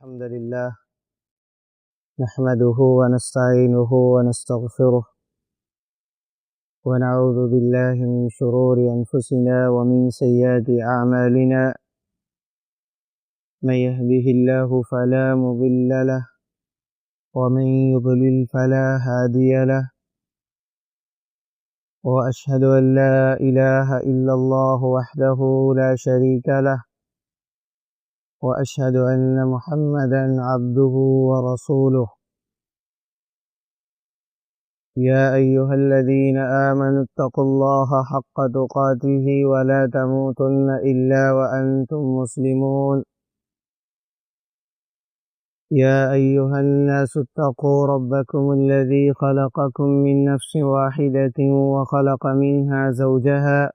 الحمد لله نحمده ونستعينه ونستغفره ونعوذ بالله من شرور أنفسنا ومن سيئات أعمالنا من يهده الله فلا مضل له ومن يضلل فلا هادي له وأشهد أن لا إله إلا الله وحده لا شريك له وأشهد أن محمدا عبده ورسوله يا أيها الذين آمنوا اتقوا الله حق تقاته ولا تموتن إلا وأنتم مسلمون يا أيها الناس اتقوا ربكم الذي خلقكم من نفس واحدة وخلق منها زوجها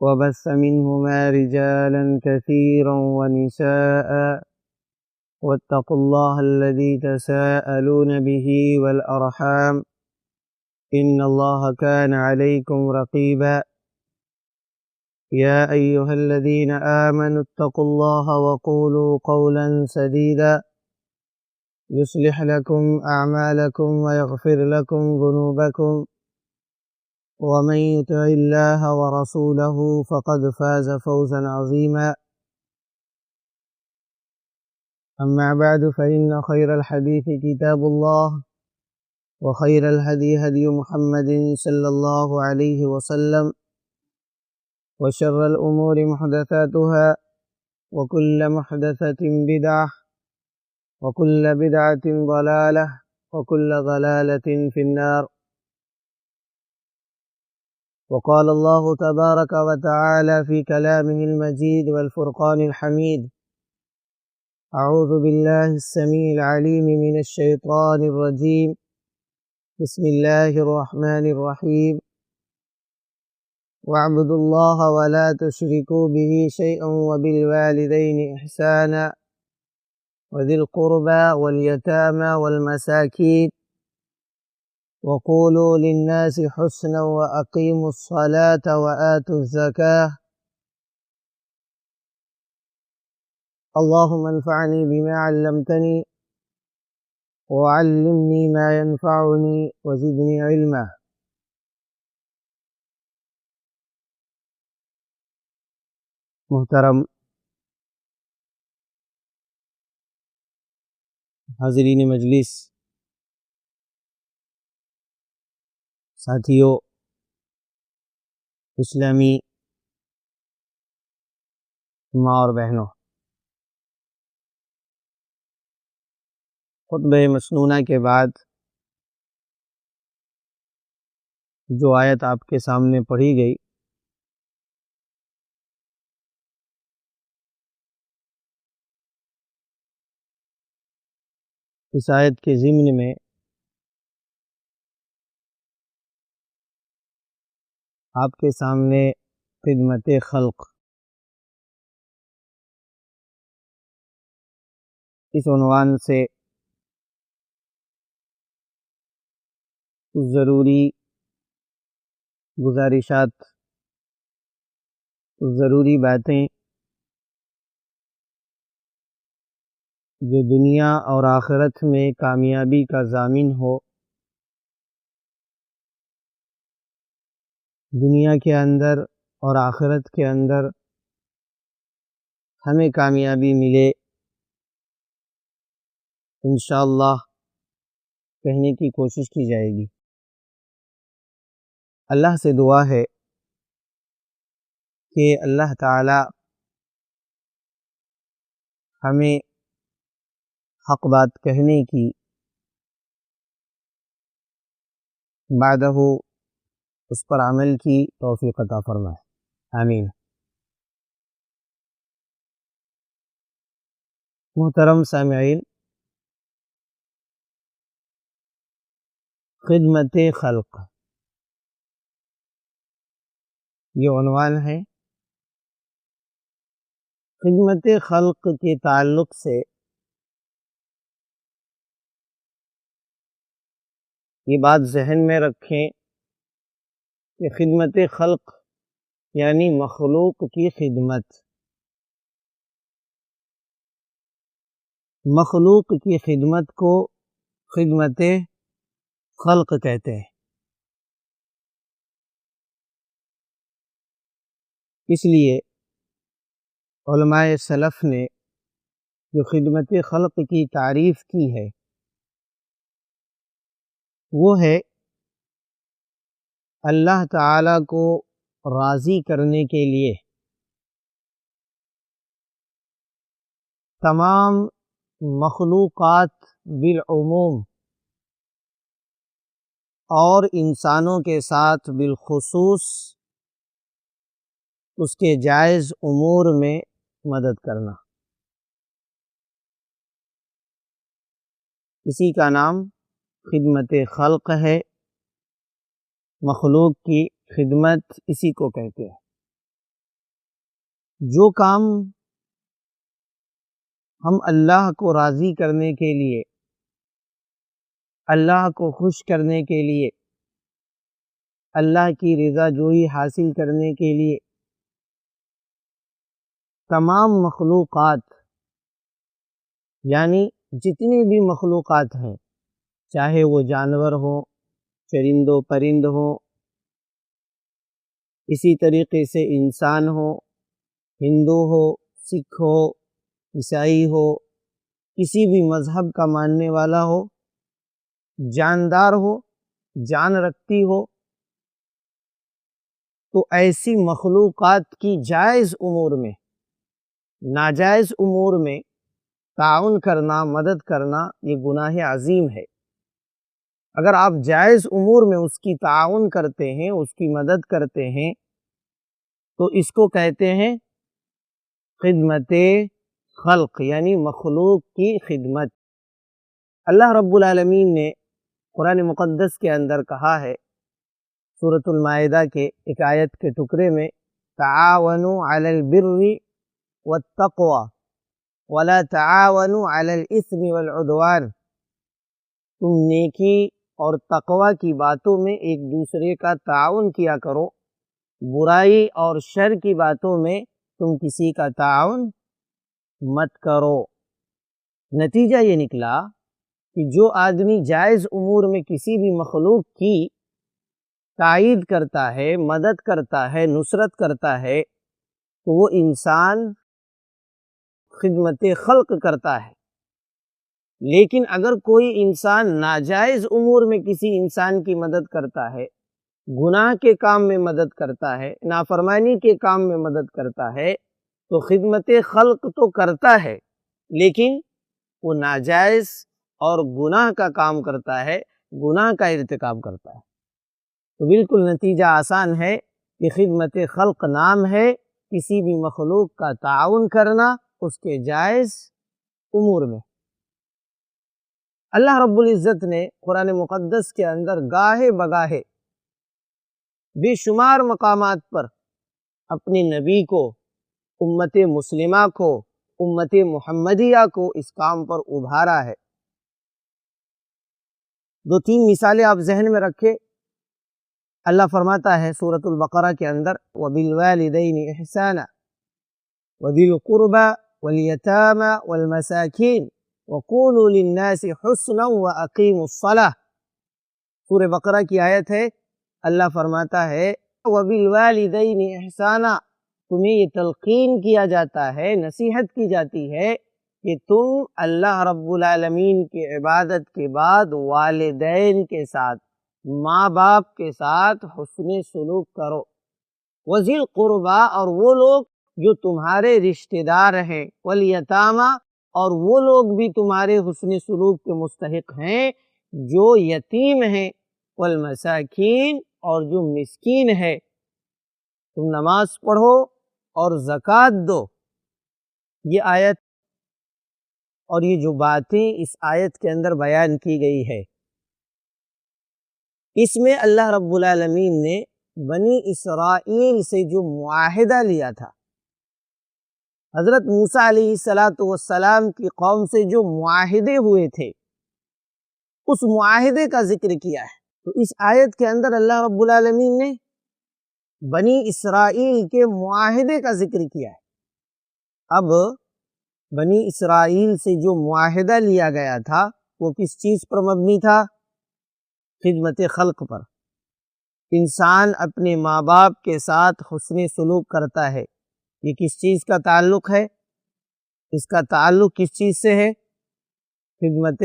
وبث منهما رجالا كثيرا ونساء واتقوا الله الذي تساءلون به والأرحام إن الله كان عليكم رقيبا يا أيها الذين آمنوا اتقوا الله وقولوا قولا سديدا يصلح لكم أعمالكم ويغفر لكم ذنوبكم ومن يطع الله ورسوله فقد فاز فوزا عظيما أما بعد فإن خير الحديث كتاب الله وخير الهدي هدي محمد صلى الله عليه وسلم وشر الأمور محدثاتها وكل محدثة بدعة وكل بدعة ضلالة وكل ضلالة في النار وقال الله تبارك وتعالى في كلامه المجيد والفرقان الحميد أعوذ بالله السميع العليم من الشيطان الرجيم بسم الله الرحمن الرحيم واعبدوا الله ولا تشركوا به شيئا وبالوالدين إحسانا وذي القربى واليتامى والمساكين وقولوا للناس حسنا وأقيموا الصلاة وآتوا الزكاة اللهم انفعني بما علمتني وعلمني ما ينفعني وزدني علما. محترم حاضرین مجلس، ساتھیو، اسلامی ماں اور بہنوں، خطبہ مسنونہ کے بعد جو آیت آپ کے سامنے پڑھی گئی اس آیت کے ضمن میں آپ کے سامنے خدمت خلق اس عنوان سے ضروری گزارشات، ضروری باتیں جو دنیا اور آخرت میں کامیابی کا ضامن ہو، دنیا کے اندر اور آخرت کے اندر ہمیں کامیابی ملے، انشاءاللہ کہنے کی کوشش کی جائے گی۔ اللہ سے دعا ہے کہ اللہ تعالی ہمیں حق بات کہنے کی، بعدہ اس پر عمل کی توفیق عطا فرمائے، آمین۔ محترم سامعین، خدمت خلق یہ عنوان ہے۔ خدمت خلق کے تعلق سے یہ بات ذہن میں رکھیں کہ خدمت خلق یعنی مخلوق کی خدمت، مخلوق کی خدمت کو خدمت خلق کہتے ہیں۔ اس لیے علماء سلف نے جو خدمت خلق کی تعریف کی ہے وہ ہے اللہ تعالیٰ کو راضی کرنے کے لیے تمام مخلوقات بالعموم اور انسانوں کے ساتھ بالخصوص اس کے جائز امور میں مدد کرنا، اسی کا نام خدمت خلق ہے۔ مخلوق کی خدمت اسی کو کہتے ہیں۔ جو کام ہم اللہ کو راضی کرنے کے لیے، اللہ کو خوش کرنے کے لیے، اللہ کی رضا جوئی حاصل کرنے کے لیے تمام مخلوقات یعنی جتنی بھی مخلوقات ہیں، چاہے وہ جانور ہوں، چرند و پرند ہوں، اسی طریقے سے انسان ہو، ہندو ہو، سکھ ہو، عیسائی ہو، کسی بھی مذہب کا ماننے والا ہو، جاندار ہو، جان رکھتی ہو، تو ایسی مخلوقات کی جائز امور میں، ناجائز امور میں تعاون کرنا، مدد کرنا، یہ گناہ عظیم ہے۔ اگر آپ جائز امور میں اس کی تعاون کرتے ہیں، اس کی مدد کرتے ہیں، تو اس کو کہتے ہیں خدمت خلق، یعنی مخلوق کی خدمت۔ اللہ رب العالمین نے قرآن مقدس کے اندر کہا ہے، سورۃ المائدہ کے ایک آیت کے ٹکڑے میں، تعاونوا علی البر والتقوی ولا تعاونوا علی الاثم والعدوان، تم نیکی اور تقوی کی باتوں میں ایک دوسرے کا تعاون کیا کرو، برائی اور شر کی باتوں میں تم کسی کا تعاون مت کرو۔ نتیجہ یہ نکلا کہ جو آدمی جائز امور میں کسی بھی مخلوق کی تائید کرتا ہے، مدد کرتا ہے، نصرت کرتا ہے، تو وہ انسان خدمت خلق کرتا ہے۔ لیکن اگر کوئی انسان ناجائز امور میں کسی انسان کی مدد کرتا ہے، گناہ کے کام میں مدد کرتا ہے، نافرمانی کے کام میں مدد کرتا ہے، تو خدمت خلق تو کرتا ہے لیکن وہ ناجائز اور گناہ کا کام کرتا ہے، گناہ کا ارتکاب کرتا ہے۔ تو بالکل نتیجہ آسان ہے کہ خدمت خلق نام ہے کسی بھی مخلوق کا تعاون کرنا اس کے جائز امور میں۔ اللہ رب العزت نے قرآن مقدس کے اندر گاہے بگاہے بے شمار مقامات پر اپنی نبی کو، امت مسلمہ کو، امت محمدیہ کو اس کام پر ابھارا ہے۔ دو تین مثالیں آپ ذہن میں رکھیں۔ اللہ فرماتا ہے سورۃ البقرہ کے اندر، وَبِالْوَالِدَيْنِ إِحْسَانًا وَذِي الْقُرْبَى وَالْيَتَامَى وَالْمَسَاكِينِ وَقُولُوا لِلنَّاسِ حُسْنًا وَأَقِيمُوا الصَّلَاةَ، سورہ بقرہ کی آیت ہے۔ اللہ فرماتا ہے وَبِالْوَالِدَيْنِ إِحْسَانًا، تمہیں یہ تلقین کیا جاتا ہے، نصیحت کی جاتی ہے کہ تم اللہ رب العالمین کی عبادت کے بعد والدین کے ساتھ، ماں باپ کے ساتھ حسن سلوک کرو۔ وذی القربیٰ، اور وہ لوگ جو تمہارے رشتہ دار ہیں، والیتامى، اور وہ لوگ بھی تمہارے حسن سلوک کے مستحق ہیں جو یتیم ہیں، والمساکین، اور جو مسکین ہے۔ تم نماز پڑھو اور زکوٰۃ دو۔ یہ آیت اور یہ جو باتیں اس آیت کے اندر بیان کی گئی ہے، اس میں اللہ رب العالمین نے بنی اسرائیل سے جو معاہدہ لیا تھا، حضرت موسیٰ علیہ السلام کی قوم سے جو معاہدے ہوئے تھے، اس معاہدے کا ذکر کیا ہے۔ تو اس آیت کے اندر اللہ رب العالمین نے بنی اسرائیل کے معاہدے کا ذکر کیا ہے۔ اب بنی اسرائیل سے جو معاہدہ لیا گیا تھا وہ کس چیز پر مبنی تھا؟ خدمت خلق پر۔ انسان اپنے ماں باپ کے ساتھ حسن سلوک کرتا ہے، یہ کس چیز کا تعلق ہے؟ اس کا تعلق کس چیز سے ہے؟ خدمت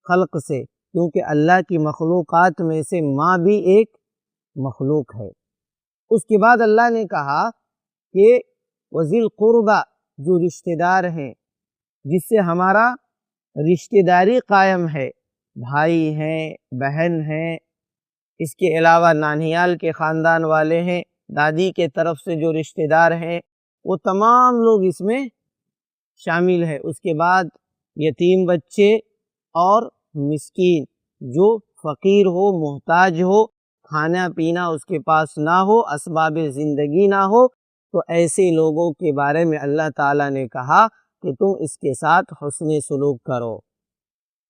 خلق سے، کیونکہ اللہ کی مخلوقات میں سے ماں بھی ایک مخلوق ہے۔ اس کے بعد اللہ نے کہا کہ وذی القربہ، جو رشتہ دار ہیں، جس سے ہمارا رشتہ داری قائم ہے، بھائی ہیں، بہن ہیں، اس کے علاوہ نانیال کے خاندان والے ہیں، دادی کے طرف سے جو رشتہ دار ہیں، وہ تمام لوگ اس میں شامل ہے۔ اس کے بعد یتیم بچے اور مسکین، جو فقیر ہو، محتاج ہو، کھانا پینا اس کے پاس نہ ہو، اسباب زندگی نہ ہو، تو ایسے لوگوں کے بارے میں اللہ تعالیٰ نے کہا کہ تم اس کے ساتھ حسن سلوک کرو۔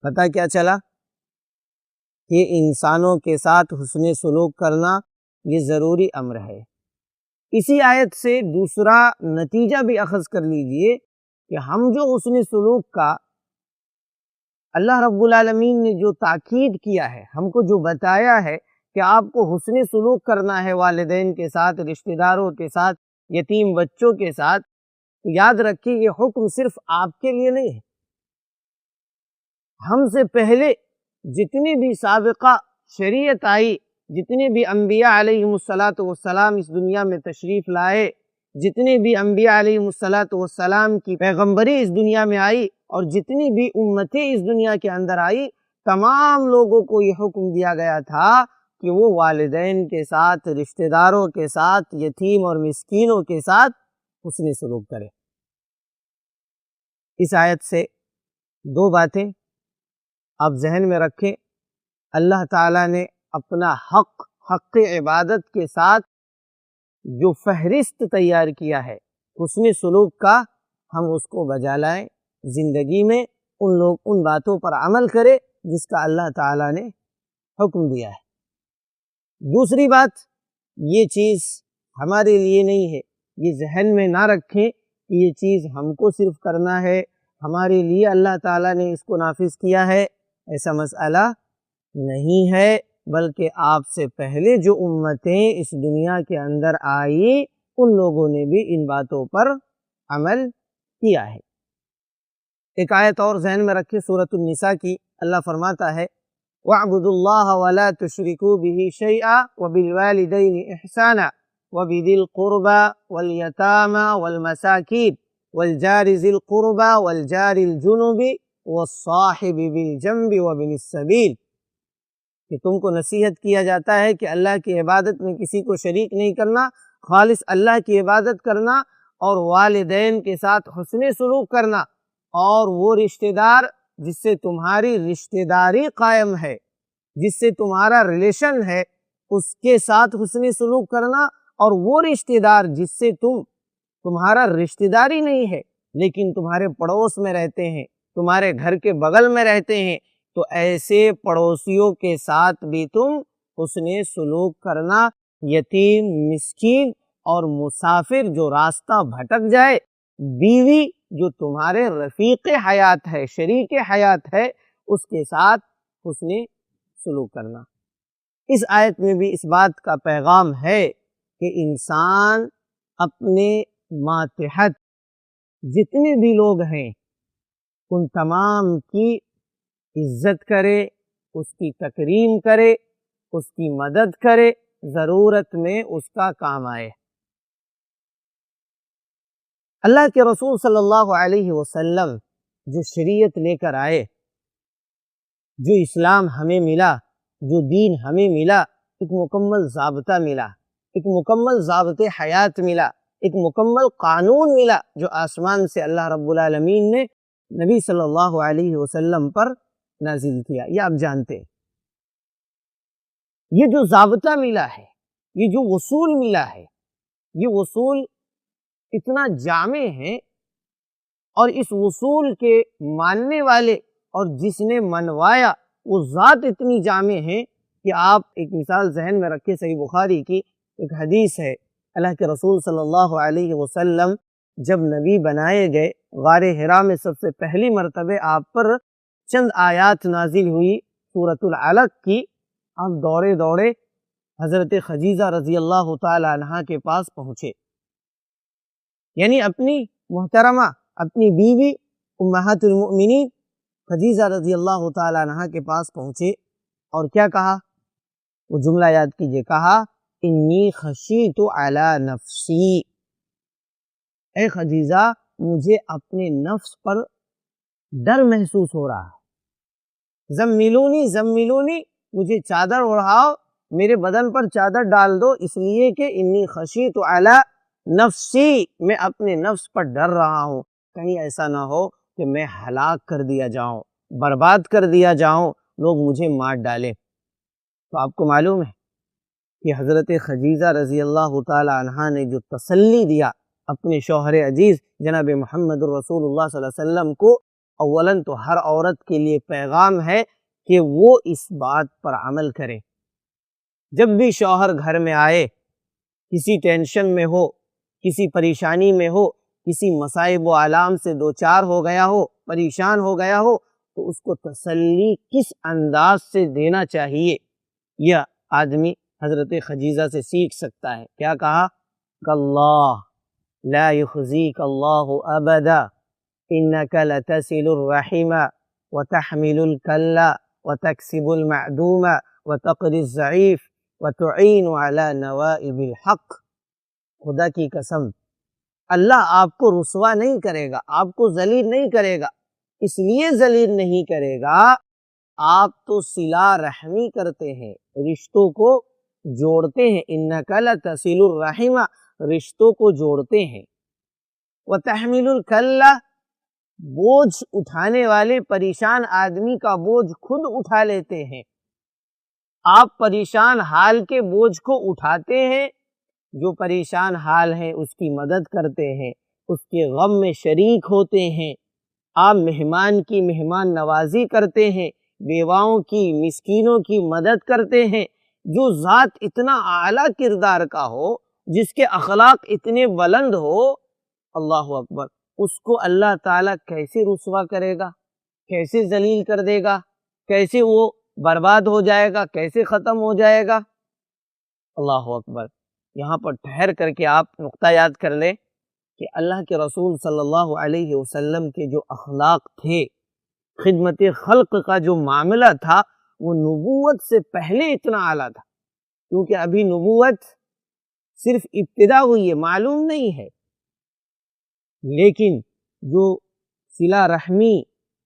پتہ کیا چلا کہ انسانوں کے ساتھ حسن سلوک کرنا یہ ضروری امر ہے۔ اسی آیت سے دوسرا نتیجہ بھی اخذ کر لیجئے کہ ہم جو حسن سلوک کا اللہ رب العالمین نے جو تاکید کیا ہے، ہم کو جو بتایا ہے کہ آپ کو حسن سلوک کرنا ہے والدین کے ساتھ، رشتہ داروں کے ساتھ، یتیم بچوں کے ساتھ، تو یاد رکھیے یہ حکم صرف آپ کے لیے نہیں ہے۔ ہم سے پہلے جتنی بھی سابقہ شریعت آئی، جتنے بھی انبیاء علیہم السلام اس دنیا میں تشریف لائے، جتنے بھی انبیاء علیہم السلام کی پیغمبری اس دنیا میں آئی، اور جتنی بھی امتیں اس دنیا کے اندر آئی، تمام لوگوں کو یہ حکم دیا گیا تھا کہ وہ والدین کے ساتھ، رشتہ داروں کے ساتھ، یتیم اور مسکینوں کے ساتھ حسن سلوک کرے۔ اس آیت سے دو باتیں آپ ذہن میں رکھیں۔ اللہ تعالیٰ نے اپنا حق عبادت کے ساتھ جو فہرست تیار کیا ہے حسن سلوک کا، ہم اس کو بجا لائیں، زندگی میں ان باتوں پر عمل کرے جس کا اللہ تعالیٰ نے حکم دیا ہے۔ دوسری بات، یہ چیز ہمارے لیے نہیں ہے، یہ ذہن میں نہ رکھیں کہ یہ چیز ہم کو صرف کرنا ہے، ہمارے لیے اللہ تعالیٰ نے اس کو نافذ کیا ہے، ایسا مسئلہ نہیں ہے، بلکہ آپ سے پہلے جو امتیں اس دنیا کے اندر آئی، ان لوگوں نے بھی ان باتوں پر عمل کیا ہے۔ ایک آیت اور ذہن میں رکھیں سورۃ النساء کی، اللہ فرماتا ہے وَاعْبُدُوا اللَّهَ وَلَا تُشْرِكُوا بِهِ شَيْئًا وَبِالْوَالِدَيْنِ إِحْسَانًا وَبِذِي الْقُرْبَى وَالْيَتَامَى وَالْمَسَاكِينِ وَالْجَارِ ذِي الْقُرْبَى وَالْجَارِ الْجُنُبِ وَالصَّاحِبِ بِالْجَنبِ وَابْنِ السَّبِيلِ، کہ تم کو نصیحت کیا جاتا ہے کہ اللہ کی عبادت میں کسی کو شریک نہیں کرنا، خالص اللہ کی عبادت کرنا، اور والدین کے ساتھ حسن سلوک کرنا، اور وہ رشتہ دار جس سے تمہاری رشتہ داری قائم ہے، جس سے تمہارا ریلیشن ہے، اس کے ساتھ حسن سلوک کرنا، اور وہ رشتہ دار جس سے تمہارا رشتہ داری نہیں ہے لیکن تمہارے پڑوس میں رہتے ہیں، تمہارے گھر کے بغل میں رہتے ہیں، تو ایسے پڑوسیوں کے ساتھ بھی تم حسن سلوک کرنا۔ یتیم، مسکین اور مسافر جو راستہ بھٹک جائے، بیوی جو تمہارے رفیق حیات ہے، شریک حیات ہے، اس کے ساتھ حسن سلوک کرنا۔ اس آیت میں بھی اس بات کا پیغام ہے کہ انسان اپنے ماتحت جتنے بھی لوگ ہیں ان تمام کی عزت کرے، اس کی تکریم کرے، اس کی مدد کرے، ضرورت میں اس کا کام آئے۔ اللہ کے رسول صلی اللہ علیہ وسلم جو شریعت لے کر آئے، جو اسلام ہمیں ملا، جو دین ہمیں ملا، ایک مکمل ضابطہ ملا، ایک مکمل ضابط حیات ملا، ایک مکمل قانون ملا جو آسمان سے اللہ رب العالمین نے نبی صلی اللہ علیہ وسلم پر نازل کیا۔ یہ آپ جانتے ہیں، یہ جو ضابطہ ملا ہے، یہ جو اصول ملا ہے، یہ اصول اتنا جامع ہے، اور اس اصول کے ماننے والے اور جس نے منوایا وہ ذات اتنی جامع ہے کہ آپ ایک مثال ذہن میں رکھیں، صحیح بخاری کی ایک حدیث ہے، اللہ کے رسول صلی اللہ علیہ وسلم جب نبی بنائے گئے غار حرا میں سب سے پہلی مرتبہ آپ پر چند آیات نازل ہوئی سورۃ العلق کی، آپ دوڑے دوڑے حضرت خدیجہ رضی اللہ تعالی عنہ کے پاس پہنچے، یعنی اپنی محترمہ، اپنی بیوی امہات المؤمنین خدیجہ رضی اللہ تعالی عنہ کے پاس پہنچے اور کیا کہا؟ وہ جملہ یاد کیجئے، کہا انی خشیت علی نفسی، اے خدیجہ مجھے اپنے نفس پر ڈر محسوس ہو رہا ہے، زملونی زملونی، مجھے چادر اڑاؤ، میرے بدن پر چادر ڈال دو، اس لیے کہ انی خشیت علی نفسی، میں اپنے نفس پر ڈر رہا ہوں، کہیں ایسا نہ ہو کہ میں ہلاک کر دیا جاؤں، برباد کر دیا جاؤں، لوگ مجھے مار ڈالیں۔ تو آپ کو معلوم ہے کہ حضرت خدیجہ رضی اللہ تعالی عنہ نے جو تسلی دیا اپنے شوہر عزیز جناب محمد رسول اللہ صلی اللہ علیہ وسلم کو، اولاً تو ہر عورت کے لیے پیغام ہے کہ وہ اس بات پر عمل کرے، جب بھی شوہر گھر میں آئے، کسی ٹینشن میں ہو، کسی پریشانی میں ہو، کسی مصائب و آلام سے دوچار ہو گیا ہو، پریشان ہو گیا ہو، تو اس کو تسلی کس انداز سے دینا چاہیے، یہ آدمی حضرت خدیجہ سے سیکھ سکتا ہے۔ کیا کہا؟ اللہ لا یخزیک اللہ ابدا انک لتصل الرحم وتحمل الکل وتکسب المعدوم وتقری الضعیف وتعین علی نوائب الحق، خدا کی قسم اللہ آپ کو رسوا نہیں کرے گا، آپ کو ذلیل نہیں کرے گا، اس لیے ذلیل نہیں کرے گا، آپ تو صلہ رحمی کرتے ہیں، رشتوں کو جوڑتے ہیں، انک لتصل الرحم، رشتوں کو جوڑتے ہیں، وتحمل الکل، بوجھ اٹھانے والے پریشان آدمی کا بوجھ خود اٹھا لیتے ہیں، آپ پریشان حال کے بوجھ کو اٹھاتے ہیں، جو پریشان حال ہے اس کی مدد کرتے ہیں، اس کے غم میں شریک ہوتے ہیں، آپ مہمان کی مہمان نوازی کرتے ہیں، بیواؤں کی مسکینوں کی مدد کرتے ہیں۔ جو ذات اتنا اعلیٰ کردار کا ہو، جس کے اخلاق اتنے بلند ہو، اللہ اکبر، اس کو اللہ تعالیٰ کیسے رسوا کرے گا، کیسے ذلیل کر دے گا، کیسے وہ برباد ہو جائے گا، کیسے ختم ہو جائے گا؟ اللہ اکبر۔ یہاں پر ٹھہر کر کے آپ نقطہ یاد کر لیں کہ اللہ کے رسول صلی اللہ علیہ وسلم کے جو اخلاق تھے، خدمت خلق کا جو معاملہ تھا، وہ نبوت سے پہلے اتنا اعلیٰ تھا، کیونکہ ابھی نبوت صرف ابتدا ہوئی ہے، معلوم نہیں ہے، لیکن جو صلہ رحمی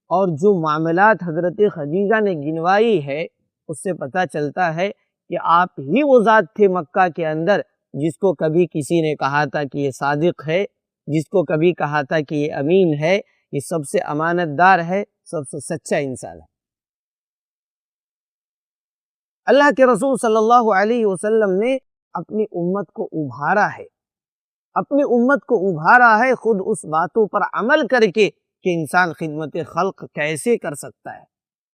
اور جو معاملات حضرت خدیجہ نے گنوائی ہے، اس سے پتہ چلتا ہے کہ آپ ہی وہ ذات تھے مکہ کے اندر جس کو کبھی کسی نے کہا تھا کہ یہ صادق ہے، جس کو کبھی کہا تھا کہ یہ امین ہے، یہ سب سے امانت دار ہے، سب سے سچا انسان ہے۔ اللہ کے رسول صلی اللہ علیہ وسلم نے اپنی امت کو ابھارا ہے، اپنی امت کو ابھارا ہے خود اس باتوں پر عمل کر کے کہ انسان خدمت خلق کیسے کر سکتا ہے۔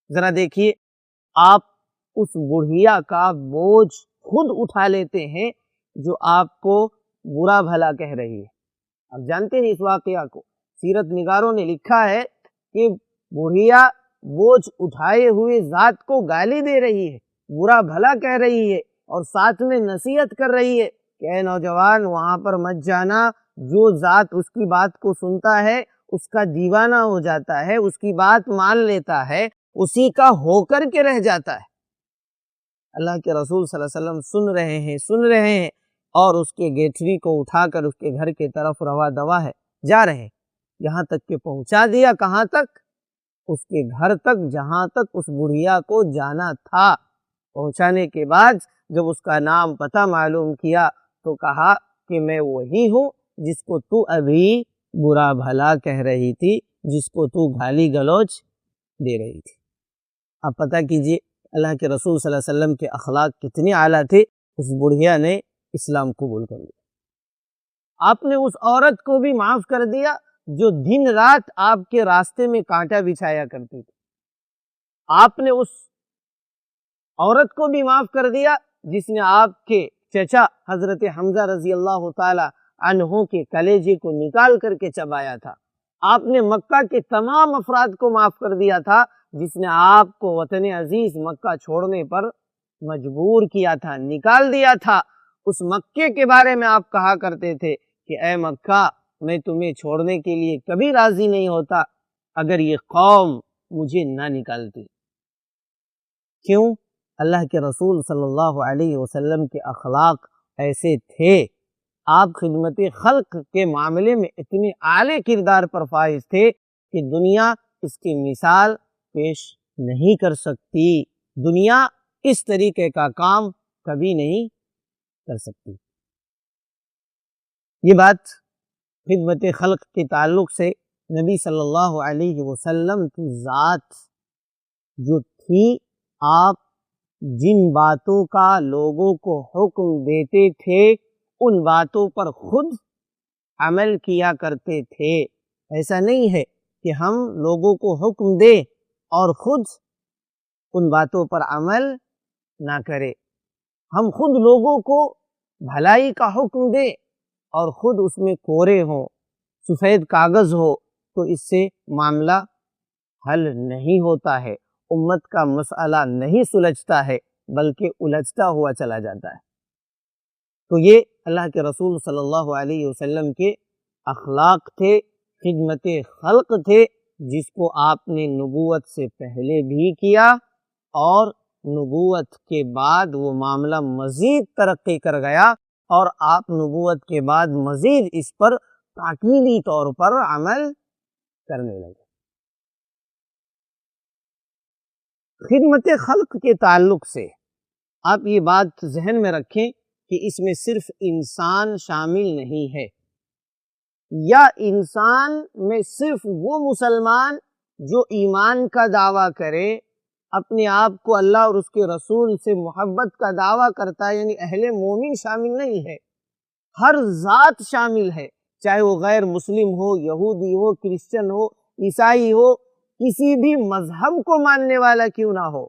ذرا دیکھیے، آپ اس بڑھیا کا بوجھ خود اٹھا لیتے ہیں جو آپ کو برا بھلا کہہ رہی ہے۔ آپ جانتے ہیں اس واقعہ کو، سیرت نگاروں نے لکھا ہے کہ بڑھیا بوجھ اٹھائے ہوئے ذات کو گالی دے رہی ہے، برا بھلا کہہ رہی ہے، اور ساتھ میں نصیحت کر رہی ہے کہ اے نوجوان وہاں پر مت جانا، جو ذات اس کی بات کو سنتا ہے اس کا دیوانہ ہو جاتا ہے، اس کی بات مان لیتا ہے، اسی کا ہو کر کے رہ جاتا ہے۔ اللہ کے رسول صلی اللہ علیہ وسلم سن رہے ہیں اور اس کے گیٹھری کو اٹھا کر اس کے گھر کی طرف روا دوا ہے، جا رہے ہیں، یہاں تک کہ پہنچا دیا، کہاں تک؟ اس کے گھر تک، جہاں تک اس بڑھیا کو جانا تھا۔ پہنچانے کے بعد جب اس کا نام پتہ معلوم کیا تو کہا کہ میں وہی ہوں جس کو تو ابھی برا بھلا کہہ رہی تھی، جس کو تو گالی گلوچ دے رہی تھی۔ آپ پتہ کیجئے اللہ کے رسول صلی اللہ علیہ وسلم کے اخلاق کتنے اعلیٰ تھے، اس بڑھیا نے اسلام قبول کر لیا۔ آپ نے اس عورت کو بھی معاف کر دیا جو دن رات آپ کے راستے میں کانٹا بچھایا کرتی تھی۔ آپ نے اس عورت کو بھی معاف کر دیا جس نے آپ کے چچا حضرت حمزہ رضی اللہ تعالی عنہ کے کلیجے کو نکال کر کے چبایا تھا۔ آپ نے مکہ کے تمام افراد کو معاف کر دیا تھا جس نے آپ کو وطن عزیز مکہ چھوڑنے پر مجبور کیا تھا، نکال دیا تھا۔ اس مکے کے بارے میں آپ کہا کرتے تھے کہ اے مکہ، میں تمہیں چھوڑنے کے لیے کبھی راضی نہیں ہوتا اگر یہ قوم مجھے نہ نکالتی۔ کیوں؟ اللہ کے رسول صلی اللہ علیہ وسلم کے اخلاق ایسے تھے، آپ خدمت خلق کے معاملے میں اتنے اعلی کردار پر فائز تھے کہ دنیا اس کی مثال پیش نہیں کر سکتی، دنیا اس طریقے کا کام کبھی نہیں کر سکتی۔ یہ بات خدمت خلق کے تعلق سے نبی صلی اللہ علیہ وسلم کی ذات جو تھی، آپ جن باتوں کا لوگوں کو حکم دیتے تھے ان باتوں پر خود عمل کیا کرتے تھے۔ ایسا نہیں ہے کہ ہم لوگوں کو حکم دیں اور خود ان باتوں پر عمل نہ کریں، ہم خود لوگوں کو بھلائی کا حکم دیں اور خود اس میں کورے ہوں، سفید کاغذ ہو، تو اس سے معاملہ حل نہیں ہوتا ہے، امت کا مسئلہ نہیں سلجھتا ہے بلکہ الجھتا ہوا چلا جاتا ہے۔ تو یہ اللہ کے رسول صلی اللہ علیہ وسلم کے اخلاق تھے، خدمت خلق تھے، جس کو آپ نے نبوت سے پہلے بھی کیا اور نبوت کے بعد وہ معاملہ مزید ترقی کر گیا اور آپ نبوت کے بعد مزید اس پر تاکیدی طور پر عمل کرنے لگے۔ خدمت خلق کے تعلق سے آپ یہ بات ذہن میں رکھیں کہ اس میں صرف انسان شامل نہیں ہے، یا انسان میں صرف وہ مسلمان جو ایمان کا دعویٰ کرے، اپنے آپ کو اللہ اور اس کے رسول سے محبت کا دعویٰ کرتا ہے، یعنی اہل مومن شامل نہیں ہے، ہر ذات شامل ہے، چاہے وہ غیر مسلم ہو، یہودی ہو، کرسچن ہو، عیسائی ہو، کسی بھی مذہب کو ماننے والا کیوں نہ ہو۔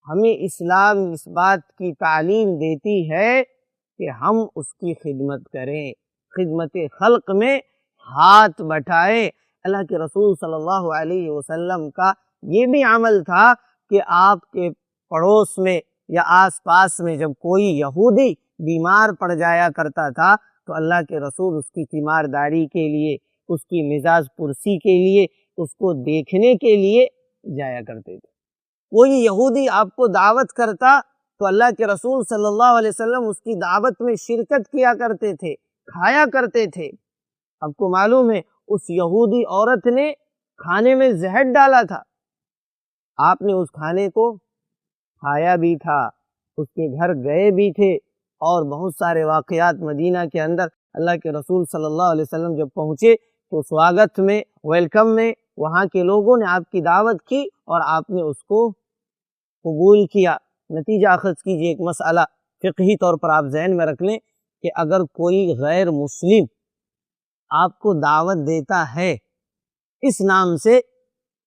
ہمیں اسلام اس بات کی تعلیم دیتی ہے کہ ہم اس کی خدمت کریں، خدمت خلق میں ہاتھ بٹھائیں۔ اللہ کے رسول صلی اللہ علیہ وسلم کا یہ بھی عمل تھا کہ آپ کے پڑوس میں یا آس پاس میں جب کوئی یہودی بیمار پڑ جایا کرتا تھا تو اللہ کے رسول اس کی تیمارداری کے لیے، اس کی مزاج پرسی کے لیے، اس کو دیکھنے کے لیے جایا کرتے تھے۔ کوئی یہودی آپ کو دعوت کرتا تو اللہ کے رسول صلی اللہ علیہ وسلم اس کی دعوت میں شرکت کیا کرتے تھے، کھایا کرتے تھے۔ آپ کو معلوم ہے اس یہودی عورت نے کھانے میں زہر ڈالا تھا، آپ نے اس کھانے کو کھایا بھی تھا، اس کے گھر گئے بھی تھے، اور بہت سارے واقعات مدینہ کے اندر اللہ کے رسول صلی اللہ علیہ وسلم جب پہنچے تو سواگت میں، ویلکم میں وہاں کے لوگوں نے آپ کی دعوت کی اور آپ نے اس کو قبول کیا۔ نتیجہ اخذ کیجئے، ایک مسئلہ فقہی طور پر آپ ذہن میں رکھ لیں کہ اگر کوئی غیر مسلم آپ کو دعوت دیتا ہے اس نام سے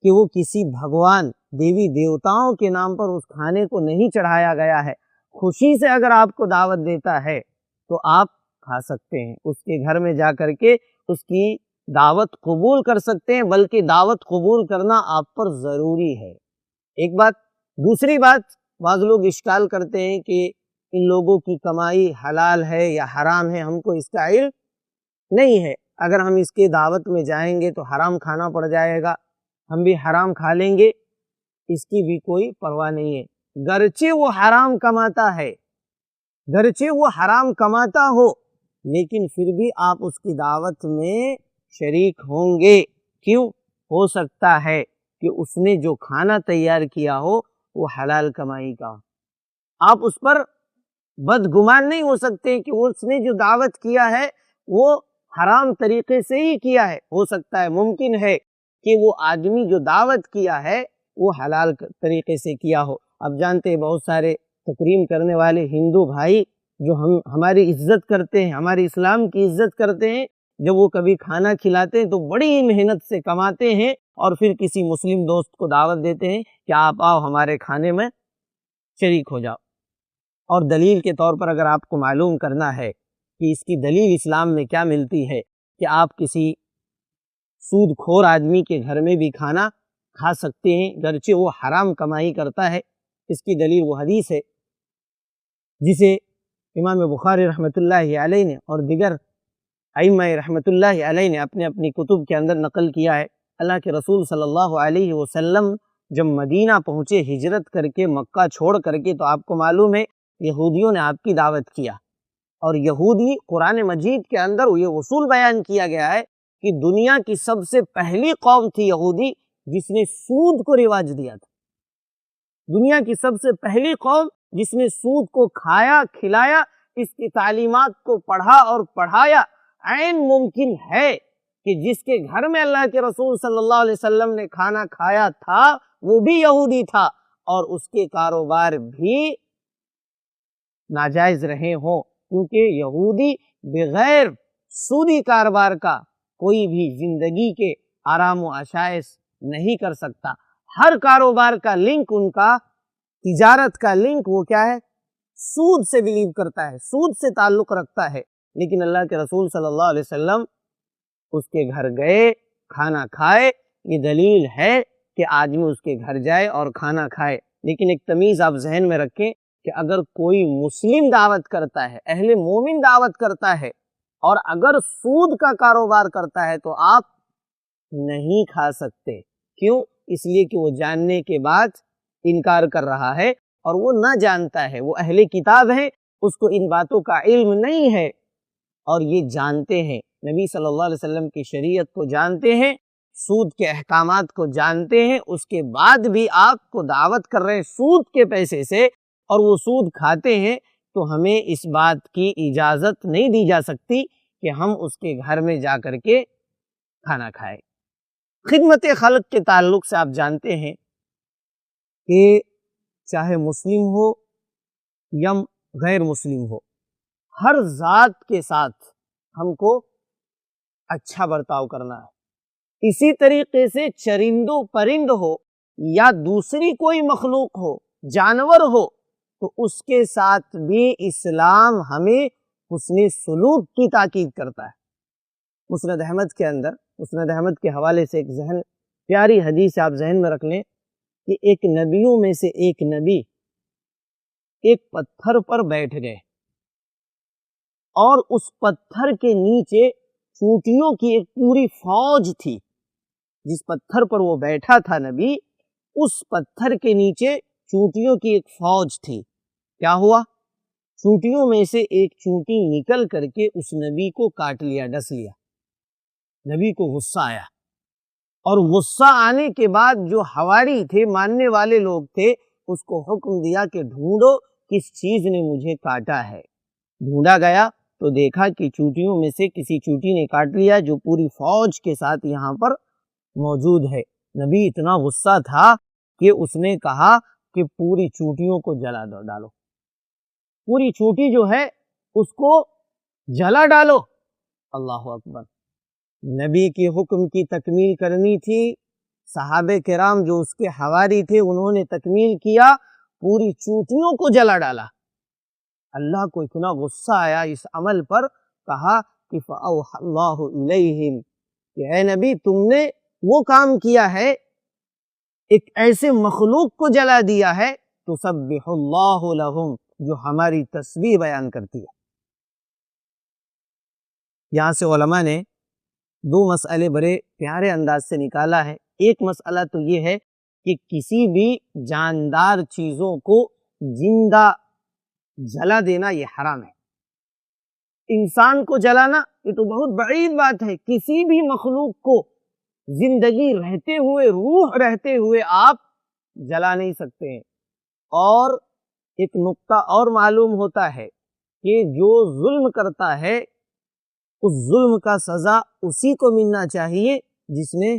کہ وہ کسی بھگوان، دیوی دیوتاؤں کے نام پر اس کھانے کو نہیں چڑھایا گیا ہے، خوشی سے اگر آپ کو دعوت دیتا ہے تو آپ کھا سکتے ہیں، اس کے گھر میں جا کر کے اس کی دعوت قبول کر سکتے ہیں، بلکہ دعوت قبول کرنا آپ پر ضروری ہے۔ ایک بات۔ دوسری بات، بعض لوگ اشکال کرتے ہیں کہ ان لوگوں کی کمائی حلال ہے یا حرام ہے، ہم کو اس کا علم نہیں ہے، اگر ہم اس کے دعوت میں جائیں گے تو حرام کھانا پڑ جائے گا، ہم بھی حرام کھا لیں گے، اس کی بھی کوئی پرواہ نہیں ہے۔ گرچہ وہ حرام کماتا ہے، گرچہ وہ حرام کماتا ہو، لیکن پھر بھی آپ اس کی دعوت میں شریک ہوں گے۔ کیوں؟ ہو سکتا ہے کہ اس نے جو کھانا تیار کیا ہو وہ حلال کمائی کا، آپ اس پر بدگمان نہیں ہو سکتے کہ اس نے جو دعوت کیا ہے وہ حرام طریقے سے ہی کیا ہے، ہو سکتا ہے، ممکن ہے کہ وہ آدمی جو دعوت کیا ہے وہ حلال طریقے سے کیا ہو۔ اب جانتے ہیں بہت سارے تکریم کرنے والے ہندو بھائی جو ہماری عزت کرتے ہیں، ہمارے اسلام کی عزت کرتے ہیں، جب وہ کبھی کھانا کھلاتے ہیں تو بڑی محنت سے کماتے ہیں اور پھر کسی مسلم دوست کو دعوت دیتے ہیں کہ آپ آؤ ہمارے کھانے میں شریک ہو جاؤ۔ اور دلیل کے طور پر اگر آپ کو معلوم کرنا ہے کہ اس کی دلیل اسلام میں کیا ملتی ہے کہ آپ کسی سود کھور آدمی کے گھر میں بھی کھانا کھا سکتے ہیں گرچہ وہ حرام کمائی کرتا ہے۔ اس کی دلیل وہ حدیث ہے جسے امام بخاری رحمۃ اللہ علیہ نے اور دیگر ائمہ رحمۃ اللہ علیہ نے اپنے اپنی کتب کے اندر نقل کیا ہے۔ اللہ کے رسول صلی اللہ علیہ وسلم جب مدینہ پہنچے ہجرت کر کے، مکہ چھوڑ کر کے، تو آپ کو معلوم ہے یہودیوں نے آپ کی دعوت کیا، اور یہودی قرآن مجید کے اندر یہ اصول بیان کیا گیا ہے کہ دنیا کی سب سے پہلی قوم تھی یہودی جس نے سود کو رواج دیا تھا۔ دنیا کی سب سے پہلی قوم جس نے سود کو کھایا، کھلایا، اس کی تعلیمات کو پڑھا اور پڑھایا۔ عین ممکن ہے کہ جس کے گھر میں اللہ کے رسول صلی اللہ علیہ وسلم نے کھانا کھایا تھا وہ بھی یہودی تھا، اور اس کے کاروبار بھی ناجائز رہے ہوں، کیونکہ یہودی بغیر سودی کاروبار کا کوئی بھی زندگی کے آرام و عشائش نہیں کر سکتا۔ ہر کاروبار کا لنک ان کا، تجارت کا لنک وہ کیا ہے؟ سود سے بلیو کرتا ہے، سود سے تعلق رکھتا ہے۔ لیکن اللہ کے رسول صلی اللہ علیہ وسلم اس کے گھر گئے، کھانا کھائے۔ یہ دلیل ہے کہ آدمی اس کے گھر جائے اور کھانا کھائے۔ لیکن ایک تمیز آپ ذہن میں رکھیں کہ اگر کوئی مسلم دعوت کرتا ہے، اہل مومن دعوت کرتا ہے، اور اگر سود کا کاروبار کرتا ہے تو آپ نہیں کھا سکتے۔ کیوں؟ اس لیے کہ وہ جاننے کے بعد انکار کر رہا ہے، اور وہ نہ جانتا ہے، وہ اہل کتاب ہے، اس کو ان باتوں کا علم نہیں ہے، اور یہ جانتے ہیں، نبی صلی اللہ علیہ وسلم کی شریعت کو جانتے ہیں، سود کے احکامات کو جانتے ہیں، اس کے بعد بھی آپ کو دعوت کر رہے ہیں سود کے پیسے سے، اور وہ سود کھاتے ہیں، تو ہمیں اس بات کی اجازت نہیں دی جا سکتی کہ ہم اس کے گھر میں جا کر کے کھانا کھائیں۔ خدمت خلق کے تعلق سے آپ جانتے ہیں کہ چاہے مسلم ہو یا غیر مسلم ہو، ہر ذات کے ساتھ ہم کو اچھا برتاؤ کرنا ہے۔ اسی طریقے سے چرند و پرند ہو یا دوسری کوئی مخلوق ہو، جانور ہو، تو اس کے ساتھ بھی اسلام ہمیں حسن سلوک کی تاکید کرتا ہے۔ مسند احمد کے اندر، مسند احمد کے حوالے سے ایک پیاری حدیث آپ ذہن میں رکھ لیں کہ ایک نبیوں میں سے ایک نبی ایک پتھر پر بیٹھ گئے، اور اس پتھر کے نیچے چونٹیوں کی ایک پوری فوج تھی۔ جس پتھر پر وہ بیٹھا تھا نبی، اس پتھر کے نیچے چونٹیوں کی ایک فوج تھی۔ کیا ہوا؟ چونٹیوں میں سے ایک چونٹی نکل کر کے اس نبی کو کاٹ لیا، ڈس لیا۔ نبی کو غصہ آیا، اور غصہ آنے کے بعد جو حواری تھے، ماننے والے لوگ تھے، اس کو حکم دیا کہ ڈھونڈو کس چیز نے مجھے کاٹا ہے۔ ڈھونڈا گیا تو دیکھا کہ چونٹیوں میں سے کسی چونٹی نے کاٹ لیا جو پوری فوج کے ساتھ یہاں پر موجود ہے۔ نبی اتنا غصہ تھا کہ اس نے کہا کہ پوری چونٹیوں کو جلا ڈالو، پوری چونٹی جو ہے اس کو جلا ڈالو۔ اللہ اکبر! نبی کے حکم کی تکمیل کرنی تھی، صحابہ کرام جو اس کے حواری تھے انہوں نے تکمیل کیا، پوری چونٹیوں کو جلا ڈالا۔ اللہ کو اتنا غصہ آیا اس عمل پر، کہا کہ فَأَوْحَى اللَّهُ إِلَيْهِمْ کہ اے نبی تم نے وہ کام کیا ہے، ایک ایسے مخلوق کو جلا دیا ہے تُسَبِّحُ اللَّهُ لَهُمْ جو ہماری تسبیح بیان کرتی ہے۔ یہاں سے علماء نے دو مسئلے بڑے پیارے انداز سے نکالا ہے۔ ایک مسئلہ تو یہ ہے کہ کسی بھی جاندار چیزوں کو زندہ جلا دینا یہ حرام ہے۔ انسان کو جلانا یہ تو بہت بعید بات ہے، کسی بھی مخلوق کو زندگی رہتے ہوئے، روح رہتے ہوئے آپ جلا نہیں سکتے ہیں۔ اور ایک نقطہ اور معلوم ہوتا ہے کہ جو ظلم کرتا ہے اس ظلم کا سزا اسی کو ملنا چاہیے جس نے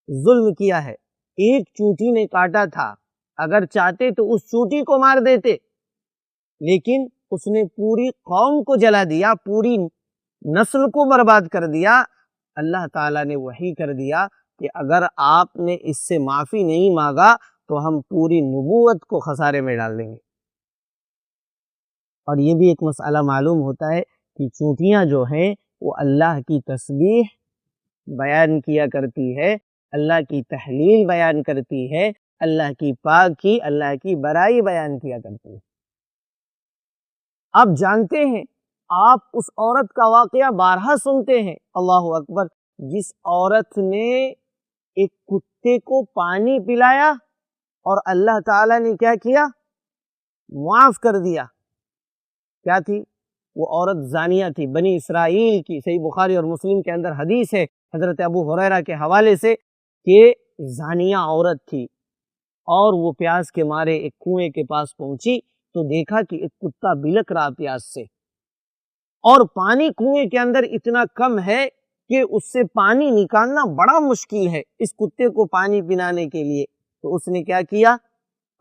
ظلم کیا ہے۔ ایک چونٹی نے کاٹا تھا، اگر چاہتے تو اس چونٹی کو مار دیتے، لیکن اس نے پوری قوم کو جلا دیا، پوری نسل کو برباد کر دیا۔ اللہ تعالیٰ نے وحی کر دیا کہ اگر آپ نے اس سے معافی نہیں مانگا تو ہم پوری نبوت کو خسارے میں ڈال دیں گے۔ اور یہ بھی ایک مسئلہ معلوم ہوتا ہے کہ چونٹیاں جو ہیں وہ اللہ کی تسبیح بیان کیا کرتی ہے، اللہ کی تحلیل بیان کرتی ہے، اللہ کی پاکی، اللہ کی بڑائی بیان کیا کرتی ہے۔ آپ جانتے ہیں، آپ اس عورت کا واقعہ بارہا سنتے ہیں، اللہ اکبر، جس عورت نے ایک کتے کو پانی پلایا اور اللہ تعالیٰ نے کیا کیا؟ معاف کر دیا۔ کیا تھی وہ عورت؟ زانیہ تھی، بنی اسرائیل کی۔ صحیح بخاری اور مسلم کے اندر حدیث ہے حضرت ابو ہریرہ کے حوالے سے کہ زانیہ عورت تھی، اور وہ پیاس کے مارے ایک کنویں کے پاس پہنچی تو دیکھا کہ ایک کتا بلک رہا پیاس سے، اور پانی کنویں کے اندر اتنا کم ہے کہ اس سے پانی نکالنا بڑا مشکل ہے اس کتے کو پانی پلانے کے لیے۔ تو اس نے کیا کیا؟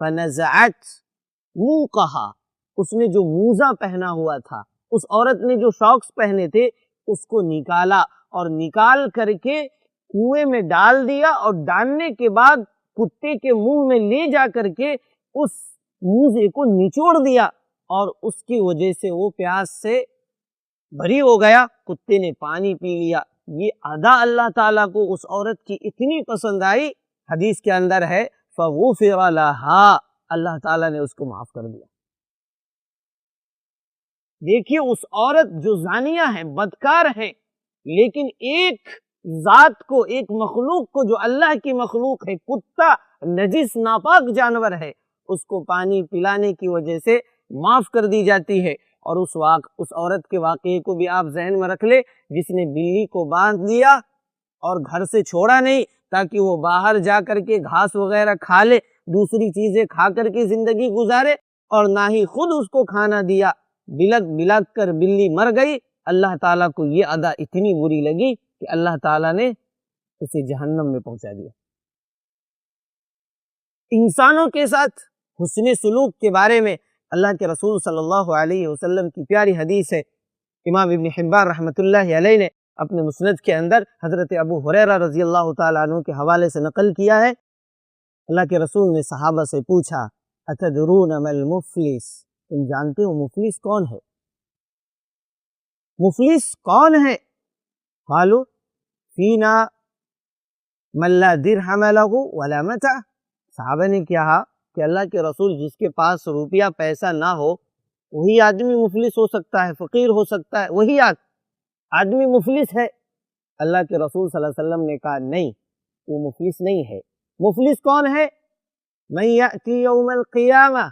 فنزعت موقہا، اس نے جو موزہ پہنا ہوا تھا، اس عورت نے جو شاکس پہنے تھے، اس کو نکالا، اور نکال کر کے کنویں میں ڈال دیا، اور ڈالنے کے بعد کتے کے منہ میں لے جا کر کے اس موزے کو نچوڑ دیا، اور اس کی وجہ سے وہ پیاس سے بری ہو گیا، کتے نے پانی پی لیا۔ یہ ادا اللہ تعالیٰ کو اس عورت کی اتنی پسند آئی، حدیث کے اندر ہے فغفر لها، اللہ تعالیٰ نے اس کو معاف کر دیا۔ دیکھیے اس عورت جو زانیہ ہے، بدکار ہے، لیکن ایک ذات کو، ایک مخلوق کو جو اللہ کی مخلوق ہے، کتا نجس ناپاک جانور ہے، اس کو پانی پلانے کی وجہ سے معاف کر دی جاتی ہے۔ اور اس عورت کے واقعے کو بھی آپ ذہن میں رکھ لے، جس نے بلی کو باندھ دیا اور گھر سے چھوڑا نہیں تاکہ وہ باہر جا کر کے گھاس وغیرہ کھا لے، دوسری چیزیں کھا کر کے زندگی گزارے، اور نہ ہی خود اس کو کھانا دیا، بلک بلک کر بلی مر گئی۔ اللہ تعالیٰ کو یہ ادا اتنی بری لگی کہ اللہ تعالیٰ نے اسے جہنم میں پہنچا دیا۔ انسانوں کے ساتھ حسن سلوک کے بارے میں اللہ کے رسول صلی اللہ علیہ وسلم کی پیاری حدیث ہے، امام ابن حبان رحمۃ اللہ علیہ نے اپنے مسند کے اندر حضرت ابو ہریرہ رضی اللہ تعالیٰ عنہ کے حوالے سے نقل کیا ہے۔ اللہ کے رسول نے صحابہ سے پوچھا اتدرون ما المفلس، تم جانتے ہو مفلس کون ہے؟ مفلس کون ہے؟ قالوا فینا من لا درہم لہ ولا متاع، صحابہ نے کہا کہ اللہ کے رسول، جس کے پاس روپیہ پیسہ نہ ہو وہی آدمی مفلس ہو سکتا ہے، فقیر ہو سکتا ہے، وہی آدمی مفلس ہے۔ اللہ کے رسول صلی اللہ علیہ وسلم نے کہا نہیں، وہ مفلس نہیں ہے۔ مفلس کون ہے؟ من یأتی یوم القیامہ،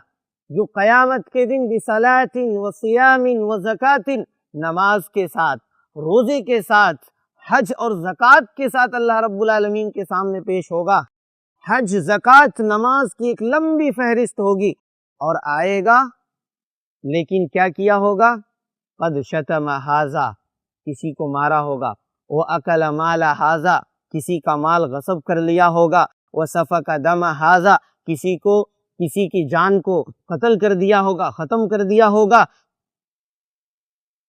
جو قیامت کے دن بصلاۃ وصیام وزکوٰۃ، نماز کے ساتھ، روزے کے ساتھ، حج اور زکوٰۃ کے ساتھ اللہ رب العالمین کے سامنے پیش ہوگا۔ حج، زکوٰۃ، نماز کی ایک لمبی فہرست ہوگی، اور آئے گا، لیکن کیا کیا ہوگا؟ قد شتم ھذا، کسی کو مارا ہوگا، وَأَكَلَ مَالَ ھذا، کسی کا مال غصب کر لیا ہوگا، وَسَفَكَ دَمَ ھذا، کسی کی جان کو قتل کر دیا ہوگا، ختم کر دیا ہوگا۔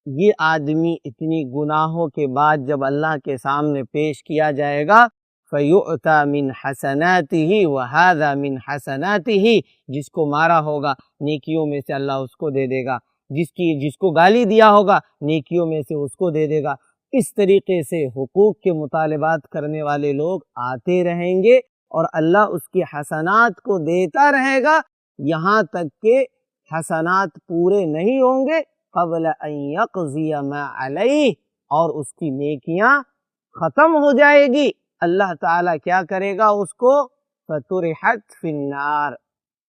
یہ آدمی اتنی گناہوں کے بعد جب اللہ کے سامنے پیش کیا جائے گا، فَيُؤْتَى مِنْ حَسَنَاتِهِ وَهَذَا مِنْ حَسَنَاتِهِ، جس کو مارا ہوگا نیکیوں میں سے اللہ اس کو دے دے گا، جس کو گالی دیا ہوگا نیکیوں میں سے اس کو دے دے گا۔ اس طریقے سے حقوق کے مطالبات کرنے والے لوگ آتے رہیں گے، اور اللہ اس کی حسنات کو دیتا رہے گا، یہاں تک کہ حسنات پورے نہیں ہوں گے قبل ان یقضی ما علیہ، اور اس کی نیکیاں ختم ہو جائے گی۔ اللہ تعالیٰ کیا کرے گا؟ اس کو فطرحت فی النار،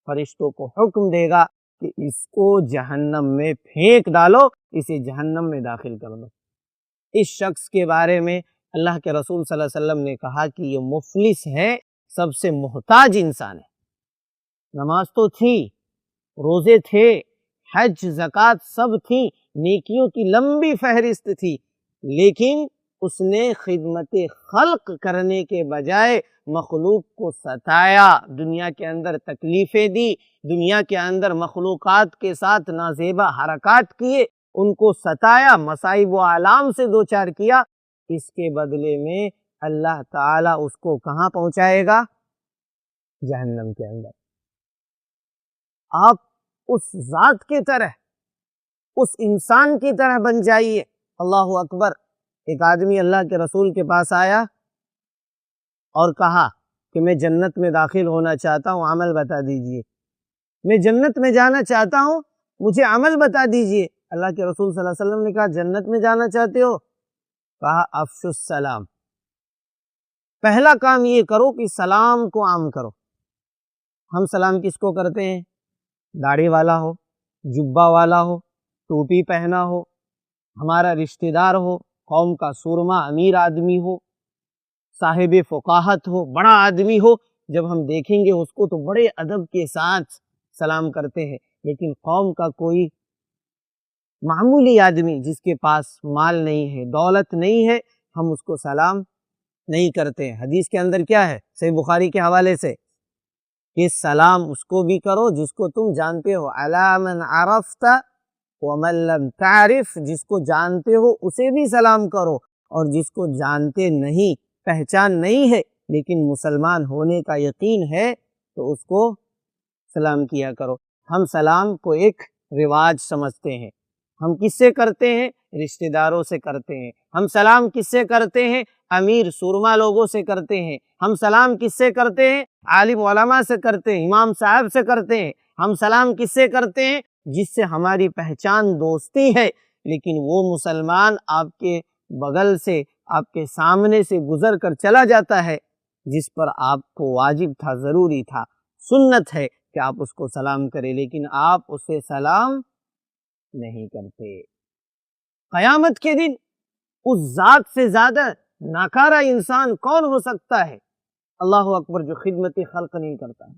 فرشتوں کو حکم دے گا کہ اس کو جہنم میں پھینک ڈالو، اسے جہنم میں داخل کر دو۔ اس شخص کے بارے میں اللہ کے رسول صلی اللہ علیہ وسلم نے کہا کہ یہ مفلس ہے، سب سے محتاج انسان ہے۔ نماز تو تھی، روزے تھے، حج، زکوٰۃ سب تھی، نیکیوں کی لمبی فہرست تھی، لیکن اس نے خدمت خلق کرنے کے بجائے مخلوق کو ستایا، دنیا کے اندر تکلیفیں دی، دنیا کے اندر مخلوقات کے ساتھ نازیبا حرکات کیے، ان کو ستایا، مصائب و آلام سے دوچار کیا۔ اس کے بدلے میں اللہ تعالیٰ اس کو کہاں پہنچائے گا؟ جہنم کے اندر۔ آپ اس ذات کے طرح اس انسان کی طرح بن جائیے۔ اللہ اکبر۔ ایک آدمی اللہ کے رسول کے پاس آیا اور کہا کہ میں جنت میں داخل ہونا چاہتا ہوں، عمل بتا دیجئے۔ میں جنت میں جانا چاہتا ہوں، مجھے عمل بتا دیجئے۔ اللہ کے رسول صلی اللہ علیہ وسلم نے کہا جنت میں جانا چاہتے ہو؟ کہا افشوا السلام، پہلا کام یہ کرو کہ سلام کو عام کرو۔ ہم سلام کس کو کرتے ہیں؟ داڑھی والا ہو، جبہ والا ہو، ٹوپی پہنا ہو، ہمارا رشتہ دار ہو، قوم کا سورما امیر آدمی ہو، صاحب فقاہت ہو، بڑا آدمی ہو، جب ہم دیکھیں گے اس کو تو بڑے ادب کے ساتھ سلام کرتے ہیں۔ لیکن قوم کا کوئی معمولی آدمی جس کے پاس مال نہیں ہے، دولت نہیں ہے، ہم اس کو سلام نہیں کرتے۔ حدیث کے اندر کیا ہے؟ صحیح بخاری کے حوالے سے کہ سلام اس کو بھی کرو جس کو تم جانتے ہو، علی من عرفت ومن لم تعرف، جس کو جانتے ہو اسے بھی سلام کرو، اور جس کو جانتے نہیں، پہچان نہیں ہے لیکن مسلمان ہونے کا یقین ہے تو اس کو سلام کیا کرو۔ ہم سلام کو ایک رواج سمجھتے ہیں۔ ہم کس سے کرتے ہیں؟ رشتہ داروں سے کرتے ہیں۔ ہم سلام کس سے کرتے ہیں؟ امیر سورما لوگوں سے کرتے ہیں۔ ہم سلام کس سے کرتے ہیں؟ عالم علماء سے کرتے ہیں، امام صاحب سے کرتے ہیں۔ ہم سلام کس سے کرتے ہیں؟ جس سے ہماری پہچان دوستی ہے، لیکن وہ مسلمان آپ کے بغل سے، آپ کے سامنے سے گزر کر چلا جاتا ہے، جس پر آپ کو واجب تھا، ضروری تھا، سنت ہے کہ آپ اس کو سلام کریں، لیکن آپ اسے سلام نہیں کرتے۔ قیامت کے دن اس ذات سے زیادہ ناکارہ انسان کون ہو سکتا ہے؟ اللہ اکبر، جو خدمت خلق نہیں کرتا ہے۔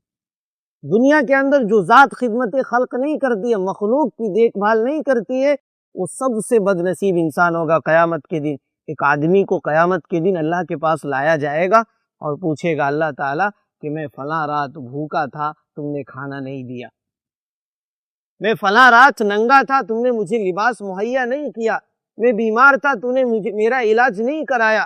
دنیا کے اندر جو ذات خدمت خلق نہیں کرتی ہے، مخلوق کی دیکھ بھال نہیں کرتی ہے، وہ سب سے بد نصیب انسان ہوگا قیامت کے دن۔ ایک آدمی کو قیامت کے دن اللہ کے پاس لایا جائے گا اور پوچھے گا اللہ تعالیٰ کہ میں فلاں رات بھوکا تھا، تم نے کھانا نہیں دیا، میں فلاں رات ننگا تھا، تم نے مجھے لباس مہیا نہیں کیا، میں بیمار تھا، تم نے میرا علاج نہیں کرایا۔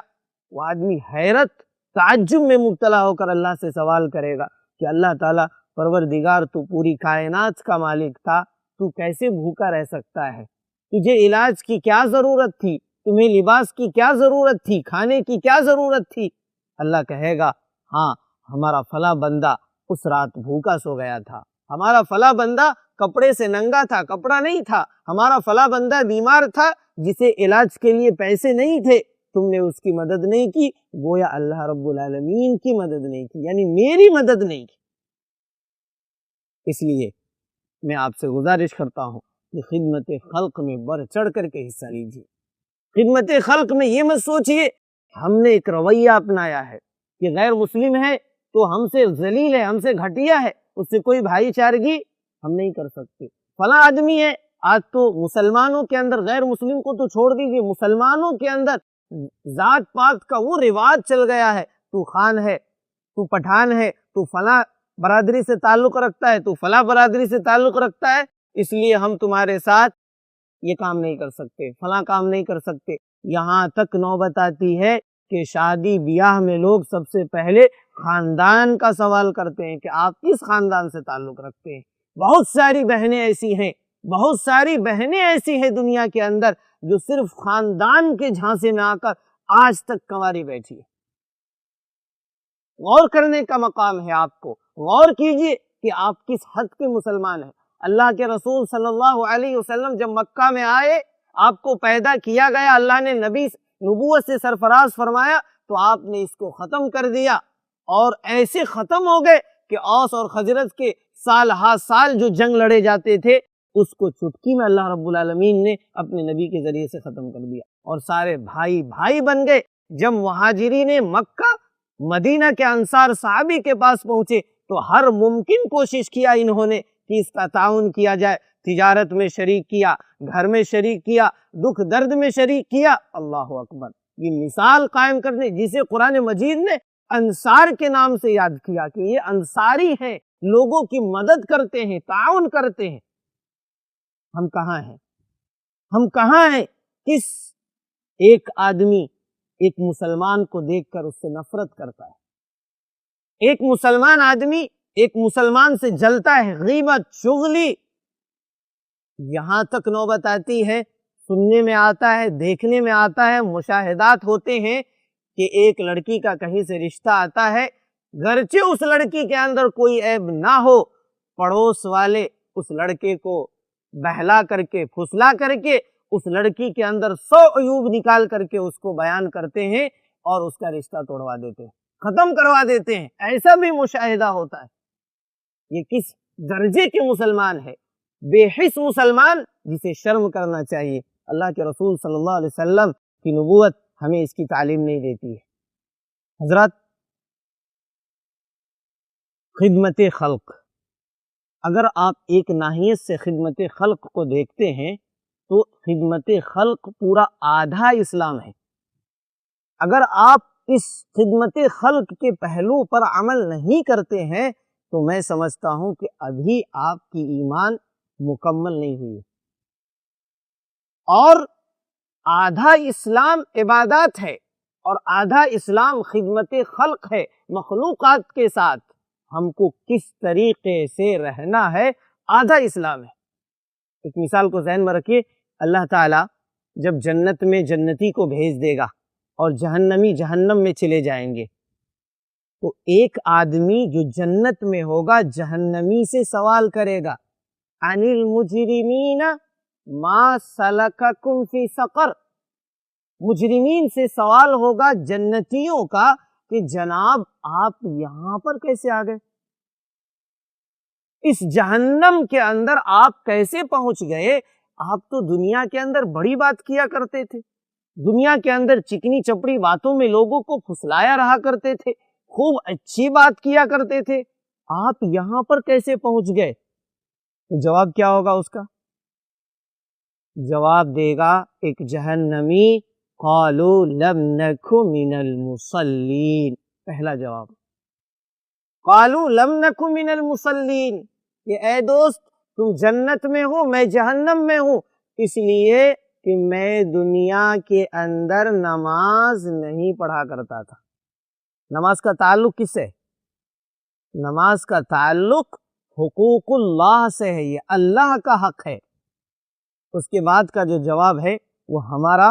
وہ آدمی حیرت تعجب میں مبتلا ہو کر اللہ سے سوال کرے گا کہ اللہ تعالیٰ پروردگار، تو پوری کائنات کا مالک تھا، تو کیسے بھوکا رہ سکتا ہے؟ تجھے علاج کی کیا ضرورت تھی؟ تمہیں لباس کی کیا ضرورت تھی؟ کھانے کی کیا ضرورت تھی؟ اللہ کہے گا ہاں، ہمارا فلاں بندہ اس رات بھوکا سو گیا تھا، ہمارا فلاں بندہ کپڑے سے ننگا تھا، کپڑا نہیں تھا، ہمارا فلاں بندہ بیمار تھا جسے علاج کے لیے پیسے نہیں تھے، تم نے اس کی مدد نہیں کی، گویا اللہ رب العالمین کی مدد نہیں کی، یعنی میری مدد نہیں کی۔ اس لیے میں آپ سے گزارش کرتا ہوں کہ خدمت خلق میں بڑھ چڑھ کر کے حصہ لیجیے۔ خدمت خلق میں یہ مت سوچئے ہم نے ایک رویہ اپنایا ہے کہ غیر مسلم ہے تو ہم سے ذلیل ہے، ہم سے گھٹیا ہے، اس سے کوئی بھائی چارگی ہم نہیں کر سکتے۔ فلاں آدمی ہے، آج تو مسلمانوں کے اندر، غیر مسلم کو تو چھوڑ دیجیے، مسلمانوں کے اندر ذات پات کا وہ رواج چل گیا ہے، تو خان ہے، تو پٹھان ہے، تو فلاں برادری سے تعلق رکھتا ہے، تو فلاں برادری سے تعلق رکھتا ہے، اس لیے ہم تمہارے ساتھ یہ کام نہیں کر سکتے، فلاں کام نہیں کر سکتے۔ یہاں تک نوبت آتی ہے کہ شادی بیاہ میں لوگ سب سے پہلے خاندان کا سوال کرتے ہیں کہ آپ کس خاندان سے تعلق رکھتے ہیں۔ بہت ساری بہنیں ایسی ہیں، بہت ساری بہنیں ایسی ہیں دنیا کے اندر جو صرف خاندان کے جھانسے میں آ کر آج تک کنواری بیٹھی ہے۔ غور کرنے کا مقام ہے، آپ کو غور کیجئے کہ آپ کس حد کے مسلمان ہیں۔ اللہ کے رسول صلی اللہ علیہ وسلم جب مکہ میں آئے، آپ کو پیدا کیا گیا، اللہ نے نبوت سے سرفراز فرمایا، تو آپ نے اس کو ختم کر دیا، اور ایسے ختم ہو گئے کہ اوس اور خزرج کے سال ہا سال جو جنگ لڑے جاتے تھے، اس کو چٹکی میں اللہ رب العالمین نے اپنے نبی کے ذریعے سے ختم کر دیا، اور سارے بھائی بھائی بن گئے۔ جب مہاجرین مکہ مدینہ کے انصار صحابی کے پاس پہنچے تو ہر ممکن کوشش کیا انہوں نے کہ اس کا تعاون کیا جائے، تجارت میں شریک کیا، گھر میں شریک کیا، دکھ درد میں شریک کیا۔ اللہ اکبر، یہ مثال قائم کرنے جسے قرآن مجید نے انصار کے نام سے یاد کیا کہ یہ انصاری ہیں، لوگوں کی مدد کرتے ہیں، تعاون کرتے ہیں۔ ہم کہاں ہیں؟ ہم کہاں ہیں؟ کس ایک آدمی ایک مسلمان کو دیکھ کر اس سے نفرت کرتا ہے، ایک مسلمان آدمی ایک مسلمان سے جلتا ہے، غیبت، چغلی، یہاں تک نوبت آتی ہے، سننے میں آتا ہے، دیکھنے میں آتا ہے، مشاہدات ہوتے ہیں کہ ایک لڑکی کا کہیں سے رشتہ آتا ہے، گرچہ اس لڑکی کے اندر کوئی عیب نہ ہو، پڑوس والے اس لڑکے کو بہلا کر کے، پھسلا کر کے اس لڑکی کے اندر 100 عیوب نکال کر کے اس کو بیان کرتے ہیں اور اس کا رشتہ توڑوا دیتے ہیں، ختم کروا دیتے ہیں۔ ایسا بھی مشاہدہ ہوتا ہے۔ یہ کس درجے کے مسلمان ہے؟ بے حس مسلمان، جسے شرم کرنا چاہیے۔ اللہ کے رسول صلی اللہ علیہ وسلم کی نبوت ہمیں اس کی تعلیم نہیں دیتی ہے۔ حضرات، خدمت خلق، اگر آپ ایک ناحیت سے خدمت خلق کو دیکھتے ہیں تو خدمت خلق پورا آدھا اسلام ہے۔ اگر آپ اس خدمت خلق کے پہلو پر عمل نہیں کرتے ہیں تو میں سمجھتا ہوں کہ ابھی آپ کی ایمان مکمل نہیں ہوئی، اور آدھا اسلام عبادات ہے اور آدھا اسلام خدمت خلق ہے، مخلوقات کے ساتھ ہم کو کس طریقے سے رہنا ہے، آدھا اسلام ہے۔ ایک مثال کو ذہن میں رکھیے، اللہ تعالیٰ جب جنت میں جنتی کو بھیج دے گا اور جہنمی جہنم میں چلے جائیں گے تو ایک آدمی جو جنت میں ہوگا جہنمی سے سوال کرے گا، عن المجرمین ما سلککم فی سقر، مجرمین سے سوال ہوگا جنتیوں کا کہ جناب آپ یہاں پر کیسے آ گئے، اس جہنم کے اندر آپ کیسے پہنچ گئے؟ آپ تو دنیا کے اندر بڑی بات کیا کرتے تھے، دنیا کے اندر چکنی چپڑی باتوں میں لوگوں کو پھسلایا رہا کرتے تھے، خوب اچھی بات کیا کرتے تھے، آپ یہاں پر کیسے پہنچ گئے؟ تو جواب کیا ہوگا اس کا؟ جواب دے گا ایک جہنمی، قالوا لم نک من المصلین، پہلا جواب، قالوا لم نک من المصلین، کہ اے دوست تم جنت میں ہو میں جہنم میں ہوں، اس لیے کہ میں دنیا کے اندر نماز نہیں پڑھا کرتا تھا۔ نماز کا تعلق کس سے؟ نماز کا تعلق حقوق اللہ سے ہے، یہ اللہ کا حق ہے۔ اس کے بعد کا جو جواب ہے وہ ہمارا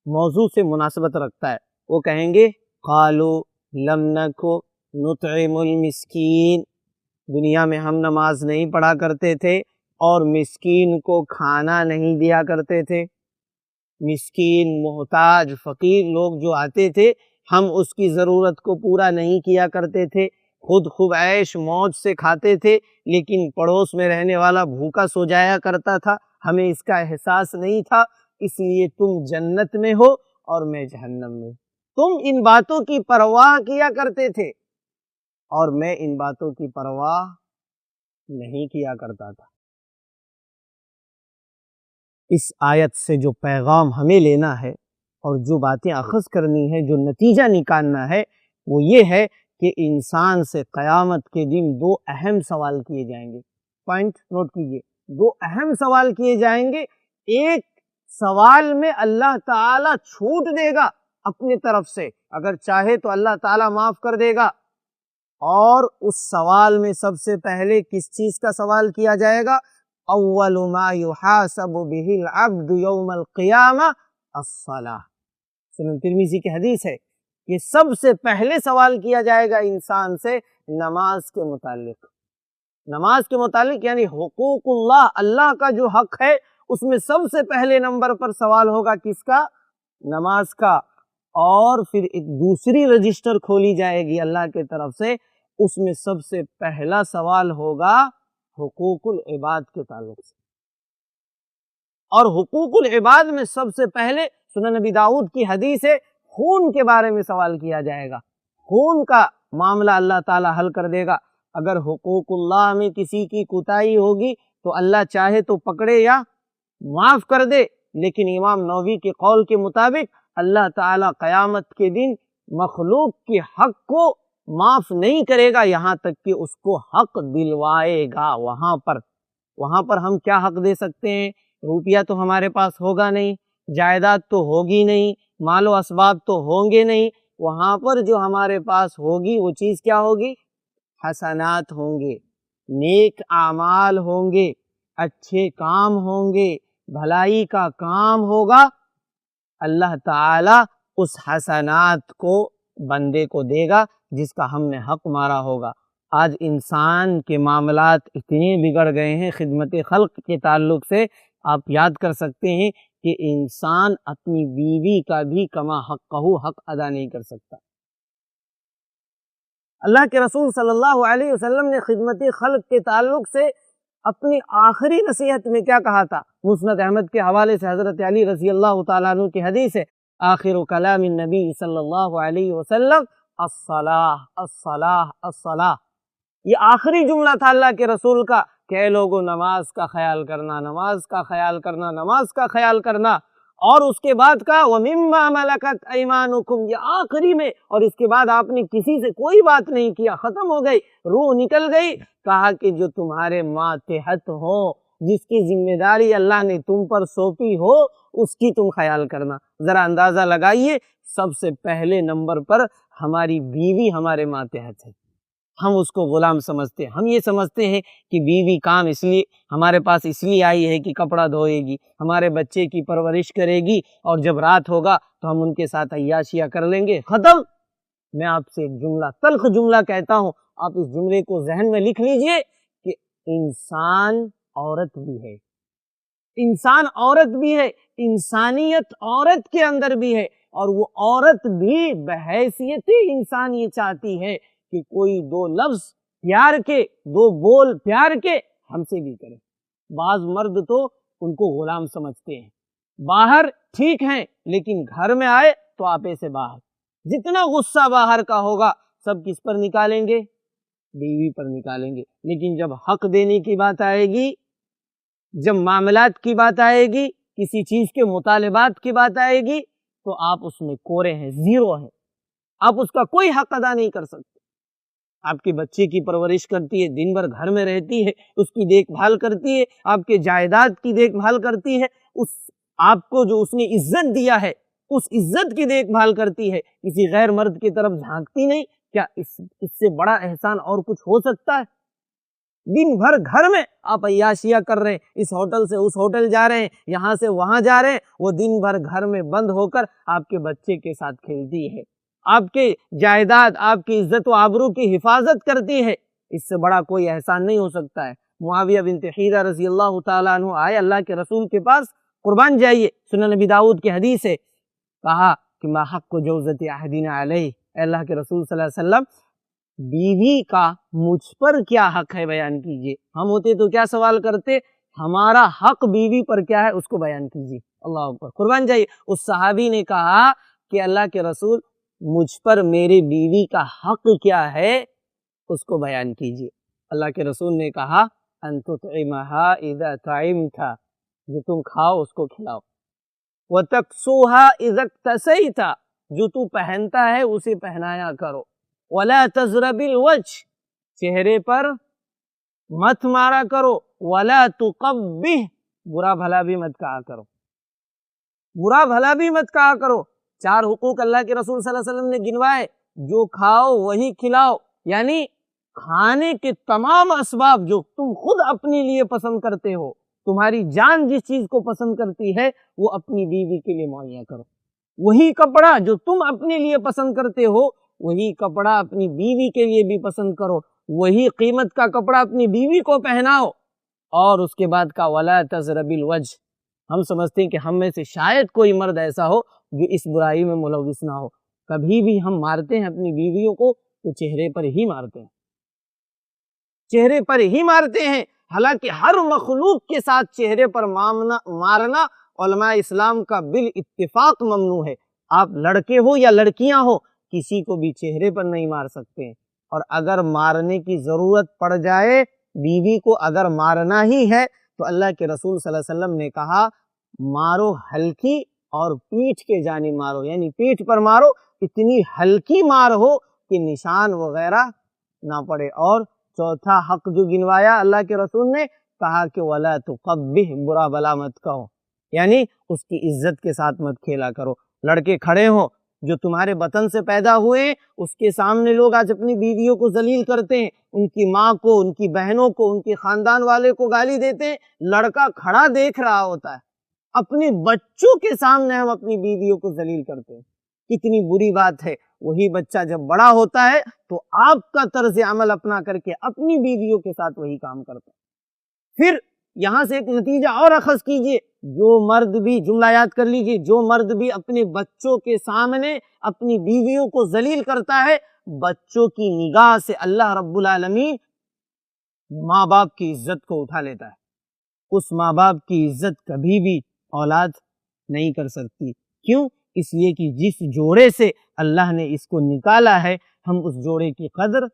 موضوع سے مناسبت رکھتا ہے، وہ کہیں گے قالوا لم نک نطعم المسکین، دنیا میں ہم نماز نہیں پڑھا کرتے تھے اور مسکین کو کھانا نہیں دیا کرتے تھے، مسکین، محتاج، فقیر لوگ جو آتے تھے ہم اس کی ضرورت کو پورا نہیں کیا کرتے تھے، خود خوب عیش موج سے کھاتے تھے، لیکن پڑوس میں رہنے والا بھوکا سو جایا کرتا تھا، ہمیں اس کا احساس نہیں تھا، اس لیے تم جنت میں ہو اور میں جہنم میں، تم ان باتوں کی پرواہ کیا کرتے تھے اور میں ان باتوں کی پرواہ نہیں کیا کرتا تھا۔ اس آیت سے جو پیغام ہمیں لینا ہے اور جو باتیں اخذ کرنی ہے، جو نتیجہ نکالنا ہے، وہ یہ ہے کہ انسان سے قیامت کے دن دو اہم سوال کیے جائیں گے۔ پوائنٹ نوٹ کیجئے، دو اہم سوال کیے جائیں گے۔ ایک سوال میں اللہ تعالیٰ چھوٹ دے گا اپنی طرف سے، اگر چاہے تو اللہ تعالیٰ معاف کر دے گا، اور اس سوال میں سب سے پہلے کس چیز کا سوال کیا جائے گا؟ اول ما یحاسب به العبد یوم القیامہ الصلاۃ، سنن ترمذی کی حدیث ہے کہ سب سے پہلے سوال کیا جائے گا انسان سے نماز کے متعلق، نماز کے متعلق، یعنی حقوق اللہ، اللہ کا جو حق ہے اس میں سب سے پہلے نمبر پر سوال ہوگا کس کا؟ نماز کا۔ اور پھر ایک دوسری رجسٹر کھولی جائے گی اللہ کی طرف سے، اس میں سب سے پہلا سوال ہوگا حقوق العباد کے تعلق سے، اور حقوق العباد میں سب سے پہلے سنن نبی داؤد کی حدیث ہے، خون کے بارے میں سوال کیا جائے گا، خون کا معاملہ اللہ تعالیٰ حل کر دے گا۔ اگر حقوق اللہ میں کسی کی کوتاہی ہوگی تو اللہ چاہے تو پکڑے یا معاف کر دے، لیکن امام نووی کے قول کے مطابق اللہ تعالیٰ قیامت کے دن مخلوق کے حق کو معاف نہیں کرے گا یہاں تک کہ اس کو حق دلوائے گا۔ وہاں پر ہم کیا حق دے سکتے ہیں؟ روپیہ تو ہمارے پاس ہوگا نہیں، جائیداد تو ہوگی نہیں، مال و اسباب تو ہوں گے نہیں، وہاں پر جو ہمارے پاس ہوگی وہ چیز کیا ہوگی؟ حسنات ہوں گے، نیک اعمال ہوں گے۔ اچھے کام ہوں گے، بھلائی کا کام ہوگا، اللہ تعالی اس حسنات کو بندے کو دے گا جس کا ہم نے حق مارا ہوگا۔ آج انسان کے معاملات اتنے بگڑ گئے ہیں خدمت خلق کے تعلق سے، آپ یاد کر سکتے ہیں کہ انسان اپنی بیوی کا بھی کما حقہ حق ادا نہیں کر سکتا۔ اللہ کے رسول صلی اللہ علیہ وسلم نے خدمت خلق کے تعلق سے اپنی آخری نصیحت میں کیا کہا تھا؟ مسند احمد کے حوالے سے حضرت علی رضی اللہ تعالیٰ عنہ کی حدیث ہے، آخر کلام النبی صلی اللہ علیہ وسلم الصلاۃ الصلاۃ الصلاۃ۔ یہ آخری جملہ تھا اللہ کے رسول کا کہ اے لوگوں نماز کا خیال کرنا، نماز کا خیال کرنا، نماز کا خیال کرنا۔ اور اس کے بعد کا وَمِمَّا مَلَكَتْ أَيْمَانُكُمْ، یہ آخری میں، اور اس کے بعد آپ نے کسی سے کوئی بات نہیں کیا، ختم ہو گئی، روح نکل گئی۔ کہا کہ جو تمہارے ماتحت ہو، جس کی ذمہ داری اللہ نے تم پر سونپی ہو، اس کی تم خیال کرنا۔ ذرا اندازہ لگائیے، سب سے پہلے نمبر پر ہماری بیوی ہمارے ماتحت ہے۔ ہم اس کو غلام سمجھتے ہیں، ہم یہ سمجھتے ہیں کہ بیوی کام اس لیے ہمارے پاس اس لیے آئی ہے کہ کپڑا دھوئے گی، ہمارے بچے کی پرورش کرے گی، اور جب رات ہوگا تو ہم ان کے ساتھ عیاشیاں کر لیں گے، ختم۔ میں آپ سے ایک جملہ، تلخ جملہ کہتا ہوں، آپ اس جملے کو ذہن میں لکھ لیجئے کہ انسان عورت بھی ہے، انسان عورت بھی ہے، انسانیت عورت کے اندر بھی ہے، اور وہ عورت بھی بحیثیت انسان یہ چاہتی ہے کہ کوئی دو لفظ پیار کے، دو بول پیار کے ہم سے بھی کرے۔ بعض مرد تو ان کو غلام سمجھتے ہیں، باہر ٹھیک ہیں لیکن گھر میں آئے تو آپے سے باہر۔ جتنا غصہ باہر کا ہوگا سب کس پر نکالیں گے؟ بیوی پر نکالیں گے۔ لیکن جب حق دینے کی بات آئے گی، جب معاملات کی بات آئے گی، کسی چیز کے مطالبات کی بات آئے گی، تو آپ اس میں کورے ہیں، زیرو ہیں، آپ اس کا کوئی حق ادا نہیں کر سکتے۔ آپ کے بچے کی پرورش کرتی ہے، دن بھر گھر میں رہتی ہے، اس کی دیکھ بھال کرتی ہے، آپ کے جائیداد کی دیکھ بھال کرتی ہے، آپ کو جو اس نے عزت دیا ہے اس عزت کی دیکھ بھال کرتی ہے، کسی غیر مرد کی طرف جھانکتی نہیں۔ کیا اس سے بڑا احسان اور کچھ ہو سکتا ہے؟ دن بھر گھر میں آپ عیاشیاں کر رہے ہیں، اس ہوٹل سے اس ہوٹل جا رہے ہیں، یہاں سے وہاں جا رہے ہیں، وہ دن بھر گھر میں بند ہو کر آپ کے بچے کے ساتھ کھیلتی ہے، آپ کے جائیداد، آپ کی عزت و آبرو کی حفاظت کرتی ہے۔ اس سے بڑا کوئی احسان نہیں ہو سکتا ہے۔ معاویہ بنت حیرہ رضی اللہ تعالیٰ عنہ آئے اللہ کے رسول کے پاس، قربان جائیے، سنن نبی داؤد کی حدیث ہے، کہا کہ ما حق جوزت احدنا علیہ، اے اللہ کے رسول صلی اللہ علیہ وسلم، بیوی کا مجھ پر کیا حق ہے، بیان کیجئے۔ ہم ہوتے تو کیا سوال کرتے؟ ہمارا حق بیوی پر کیا ہے، اس کو بیان کیجئے۔ اللہ اکبر، قربان جائیے۔ اس صحابی نے کہا کہ اللہ کے رسول، مجھ پر میرے بیوی کا حق کیا ہے، اس کو بیان کیجئے۔ اللہ کے رسول نے کہا ان تطعمها اذا طعمت، جو تم کھاؤ اس کو کھلاؤ، وتکسوها اذا اکتسیت، جو تو پہنتا ہے اسے پہنایا کرو، ولا تضرب الوجه، چہرے پر مت مارا کرو، ولا تقبح، برا بھلا بھی مت کہا کرو، برا بھلا بھی مت کہا کرو۔ چار حقوق اللہ کے رسول صلی اللہ علیہ وسلم نے گنوائے، جو کھاؤ وہی کھلاؤ، یعنی کھانے کے تمام اسباب جو تم خود اپنے لیے پسند کرتے ہو، تمہاری جان جس چیز کو پسند کرتی ہے وہ اپنی بیوی کے لیے مہیا کرو۔ وہی کپڑا جو تم اپنے لیے پسند کرتے ہو، وہی کپڑا اپنی بیوی کے لیے بھی پسند کرو، وہی قیمت کا کپڑا اپنی بیوی کو پہناؤ۔ اور اس کے بعد کا ولا تضرب الوجه، ہم سمجھتے ہیں کہ ہم میں سے شاید کوئی مرد ایسا ہو جو اس برائی میں ملوث نہ ہو۔ کبھی بھی ہم مارتے ہیں اپنی بیویوں کو تو چہرے پر ہی مارتے ہیں، چہرے پر ہی مارتے ہیں۔ حالانکہ ہر مخلوق کے ساتھ چہرے پر مارنا علماء اسلام کا بالاتفاق ممنوع ہے۔ آپ لڑکے ہو یا لڑکیاں ہو، کسی کو بھی چہرے پر نہیں مار سکتے ہیں۔ اور اگر مارنے کی ضرورت پڑ جائے، بیوی کو اگر مارنا ہی ہے تو اللہ کے رسول صلی اللہ علیہ وسلم نے کہا مارو ہلکی اور پیٹھ کے جانب مارو، یعنی پیٹھ پر مارو، اتنی ہلکی مار ہو کہ نشان وغیرہ نہ پڑے۔ اور چوتھا حق جو گنوایا اللہ کے رسول نے، کہا کہ وَلَا تُقَبِّحْ، برا بلا مت کہو، یعنی اس کی عزت کے ساتھ مت کھیلا کرو۔ لڑکے کھڑے ہوں، جو تمہارے بطن سے پیدا ہوئے اس کے سامنے لوگ آج اپنی بیویوں کو ذلیل کرتے ہیں، ان کی ماں کو، ان کی بہنوں کو، ان کے خاندان والے کو گالی دیتے ہیں، لڑکا کھڑا دیکھ رہا ہوتا ہے، اپنے بچوں کے سامنے ہم اپنی بیویوں کو ذلیل کرتے ہیں، کتنی بری بات ہے۔ وہی بچہ جب بڑا ہوتا ہے تو آپ کا طرز عمل اپنا کر کے اپنی بیویوں کے ساتھ وہی کام کرتا ہے۔ پھر یہاں سے ایک نتیجہ اور اخذ کیجئے، جو مرد بھی، جملہ یاد کر لیجئے، جو مرد بھی اپنے بچوں کے سامنے اپنی بیویوں کو ذلیل کرتا ہے، بچوں کی نگاہ سے اللہ رب العالمین ماں باپ کی عزت کو اٹھا لیتا ہے۔ اس ماں باپ کی عزت کبھی بھی اولاد نہیں کر سکتی۔ کیوں؟ اس لیے کہ جس جوڑے سے اللہ نے اس کو نکالا ہے ہم اس جوڑے کی قدر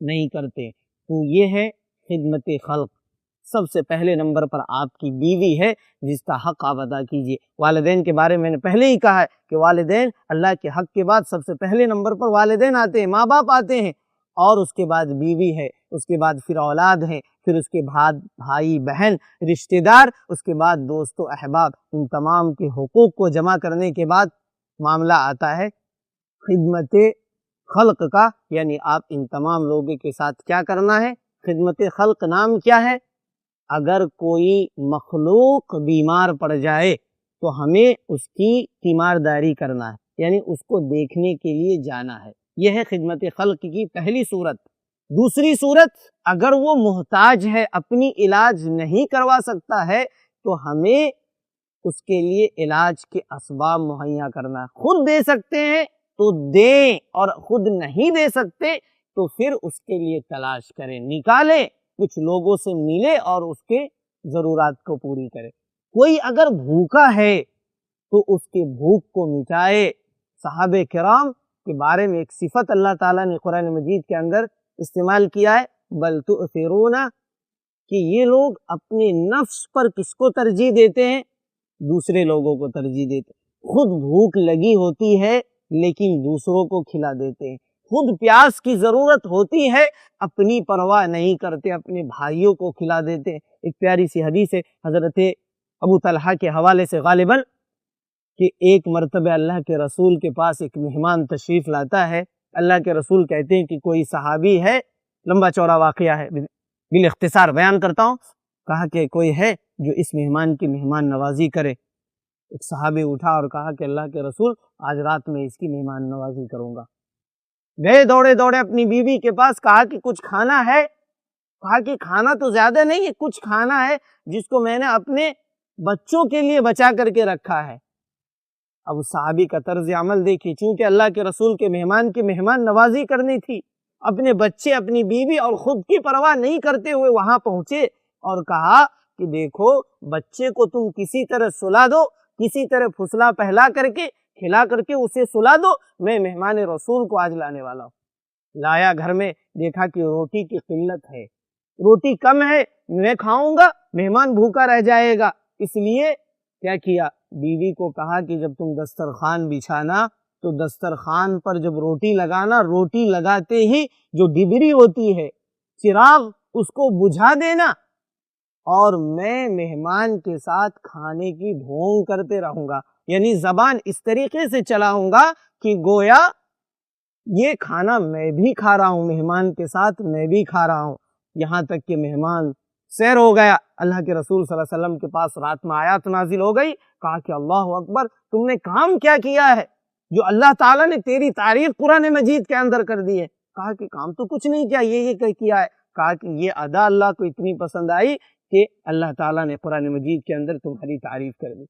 نہیں کرتے۔ تو یہ ہے خدمت خلق۔ سب سے پہلے نمبر پر آپ کی بیوی ہے جس کا حق آپ ادا کیجئے۔ والدین کے بارے میں نے پہلے ہی کہا ہے کہ والدین اللہ کے حق کے بعد سب سے پہلے نمبر پر والدین آتے ہیں، ماں باپ آتے ہیں، اور اس کے بعد بیوی ہے، اس کے بعد پھر اولاد ہیں، پھر اس کے بعد بھائی بہن رشتہ دار، اس کے بعد دوست و احباب۔ ان تمام کے حقوق کو جمع کرنے کے بعد معاملہ آتا ہے خدمت خلق کا، یعنی آپ ان تمام لوگوں کے ساتھ کیا کرنا ہے۔ خدمت خلق نام کیا ہے؟ اگر کوئی مخلوق بیمار پڑ جائے تو ہمیں اس کی تیمارداری کرنا ہے، یعنی اس کو دیکھنے کے لیے جانا ہے۔ یہ ہے خدمت خلق کی پہلی صورت۔ دوسری صورت، اگر وہ محتاج ہے، اپنی علاج نہیں کروا سکتا ہے تو ہمیں اس کے لیے علاج کے اسباب مہیا کرنا ہے۔ خود دے سکتے ہیں تو دیں، اور خود نہیں دے سکتے تو پھر اس کے لیے تلاش کریں، نکالیں، کچھ لوگوں سے ملے اور اس کے ضرورات کو پوری کرے۔ کوئی اگر بھوکا ہے تو اس کے بھوک کو مٹائے۔ صحابہ کرام کے بارے میں ایک صفت اللہ تعالیٰ نے قرآن مجید کے اندر استعمال کیا ہے، بل تؤثرون، کہ یہ لوگ اپنے نفس پر کس کو ترجیح دیتے ہیں؟ دوسرے لوگوں کو ترجیح دیتے ہیں۔ خود بھوک لگی ہوتی ہے لیکن دوسروں کو کھلا دیتے ہیں، خود پیاس کی ضرورت ہوتی ہے اپنی پرواہ نہیں کرتے، اپنے بھائیوں کو کھلا دیتے ہیں۔ ایک پیاری سی حدیث ہے حضرت ابو طلحہ کے حوالے سے غالباً، کہ ایک مرتبہ اللہ کے رسول کے پاس ایک مہمان تشریف لاتا ہے۔ اللہ کے رسول کہتے ہیں کہ کوئی صحابی ہے، لمبا چوڑا واقعہ ہے، بالاختصار بیان کرتا ہوں۔ کہا کہ کوئی ہے جو اس مہمان کی مہمان نوازی کرے۔ ایک صحابی اٹھا اور کہا کہ اللہ کے رسول آج رات میں اس کی مہمان نوازی کروں گا۔ گئے دوڑے دوڑے اپنی بیوی کے پاس، کہا کہ کچھ کھانا ہے؟ کہا کہ کھانا تو زیادہ نہیں ہے، کچھ کھانا ہے جس کو میں نے اپنے بچوں کے لیے بچا کر کے رکھا ہے۔ اب اس صحابی کا طرز عمل دیکھیے، چونکہ اللہ کے رسول کے مہمان کی مہمان نوازی کرنی تھی، اپنے بچے، اپنی بیوی اور خود کی پرواہ نہیں کرتے ہوئے وہاں پہنچے اور کہا کہ دیکھو بچے کو تم کسی طرح سلا دو، کسی طرح پھسلا پہلا کر کے کھلا کر کے اسے سلا دو، میں مہمان رسول کو آج لانے والا ہوں۔ لایا گھر میں، دیکھا کہ روٹی کی قلت ہے، روٹی کم ہے، میں کھاؤں گا مہمان بھوکا رہ جائے گا، اس لیے کیا کیا، بیوی کو کہا کہ جب تم دسترخوان بچھانا تو دسترخوان پر جب روٹی لگانا، روٹی لگاتے ہی جو ڈبری ہوتی ہے، چراغ، اس کو بجھا دینا، اور میں مہمان کے ساتھ کھانے کی ڈھونگ کرتے رہوں گا، یعنی زبان اس طریقے سے چلاؤں گا کہ گویا یہ کھانا میں بھی کھا رہا ہوں، مہمان کے ساتھ میں بھی کھا رہا ہوں۔ یہاں تک کہ مہمان سیر ہو گیا، اللہ کے رسول صلی اللہ علیہ وسلم کے پاس رات میں آیات نازل ہو گئی، کہا کہ اللہ اکبر، تم نے کام کیا کیا ہے جو اللہ تعالیٰ نے تیری تعریف قرآن مجید کے اندر کر دی ہے؟ کہا کہ کام تو کچھ نہیں کیا، یہ کیا ہے؟ کہا کہ یہ ادا اللہ کو اتنی پسند آئی کہ اللہ تعالیٰ نے قرآن مجید کے اندر تمہاری تعریف کر دی۔